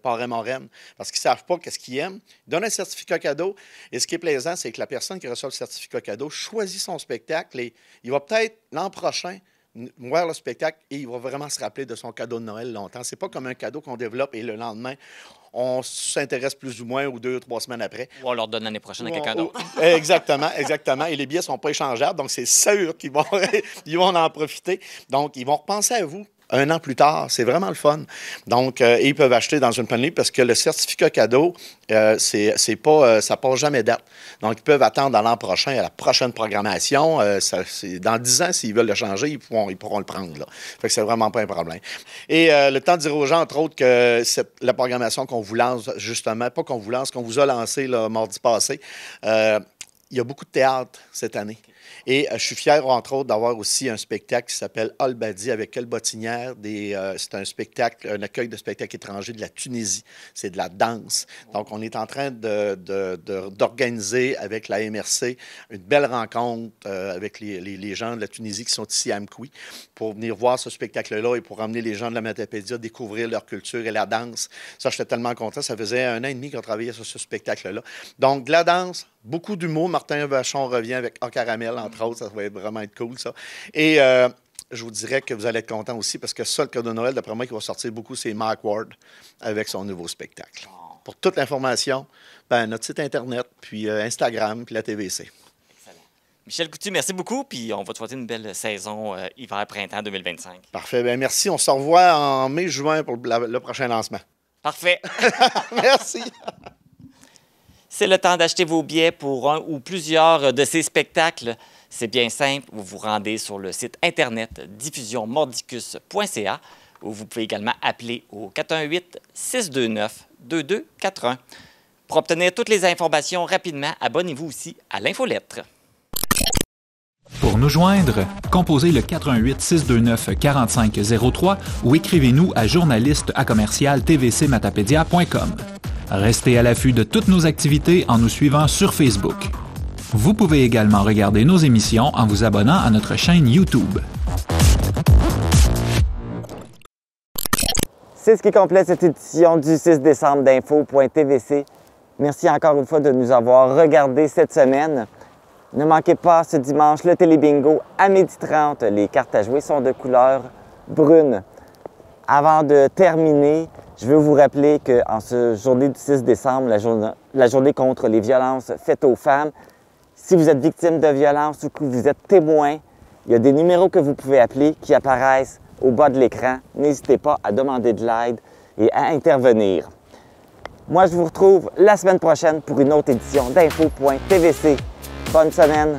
parrains-marraines parce qu'ils ne savent pas qu'est-ce qu'ils aiment. Ils donnent un certificat cadeau. Et ce qui est plaisant, c'est que la personne qui reçoit le certificat cadeau choisit son spectacle et il va peut-être l'an prochain voir le spectacle et il va vraiment se rappeler de son cadeau de Noël longtemps. C'est pas comme un cadeau qu'on développe et le lendemain, on s'intéresse plus ou moins ou 2 ou 3 semaines après. Ou on leur donne l'année prochaine à quelqu'un d'autre. Exactement, exactement. Et les billets ne sont pas échangeables, donc c'est sûr qu'ils vont, ils vont en profiter. Donc, ils vont repenser à vous. 1 an plus tard, c'est vraiment le fun. Donc, ils peuvent acheter dans une pannerie parce que le certificat cadeau, ça ne part jamais date. Donc, ils peuvent attendre à l'an prochain, à la prochaine programmation. Dans 10 ans, s'ils veulent le changer, ils pourront le prendre. Là. Fait que c'est vraiment pas un problème. Et le temps de dire aux gens, entre autres, que la programmation qu'on vous lance, justement, pas qu'on vous lance, qu'on vous a lancé là, mardi passé, il y a beaucoup de théâtre cette année. Et je suis fier, entre autres, d'avoir aussi un spectacle qui s'appelle Al-Badi avec Quelle Bottinière. C'est un spectacle, un accueil de spectacles étrangers de la Tunisie. C'est de la danse. Donc, on est en train d'organiser avec la MRC une belle rencontre avec les gens de la Tunisie qui sont ici à Amqui pour venir voir ce spectacle-là et pour emmener les gens de la Matapédia à découvrir leur culture et la danse. Ça, j'étais tellement content. Ça faisait 1 an et demi qu'on travaillait sur ce spectacle-là. Donc, de la danse, beaucoup d'humour. Martin Vachon revient avec A Caramel, entre autres. Ça va vraiment être cool, ça. Et je vous dirais que vous allez être content aussi parce que ça, le cadeau de Noël, d'après moi, qui va sortir beaucoup, c'est Mark Ward avec son nouveau spectacle. Pour toute l'information, notre site Internet, puis Instagram, puis la TVC. Excellent. Michel Coutu, merci beaucoup. Puis on va te souhaiter une belle saison hiver-printemps 2025. Parfait. Bien, merci. On se revoit en mai-juin pour le prochain lancement. Parfait. Merci. C'est le temps d'acheter vos billets pour un ou plusieurs de ces spectacles. C'est bien simple. Vous vous rendez sur le site Internet diffusionmordicus.ca où vous pouvez également appeler au 418-629-2241. Pour obtenir toutes les informations rapidement, abonnez-vous aussi à l'infolettre. Pour nous joindre, composez le 418-629-4503 ou écrivez-nous à journaliste@tvcmatapedia.com. Restez à l'affût de toutes nos activités en nous suivant sur Facebook. Vous pouvez également regarder nos émissions en vous abonnant à notre chaîne YouTube. C'est ce qui complète cette édition du 6 décembre d'info.tvc. Merci encore une fois de nous avoir regardés cette semaine. Ne manquez pas ce dimanche le télébingo à 12h30. Les cartes à jouer sont de couleur brune. Avant de terminer, Je veux vous rappeler qu'en ce journée du 6 décembre, la journée contre les violences faites aux femmes, si vous êtes victime de violences ou que vous êtes témoin, il y a des numéros que vous pouvez appeler qui apparaissent au bas de l'écran. N'hésitez pas à demander de l'aide et à intervenir. Moi, je vous retrouve la semaine prochaine pour une autre édition d'Info.tvc. Bonne semaine!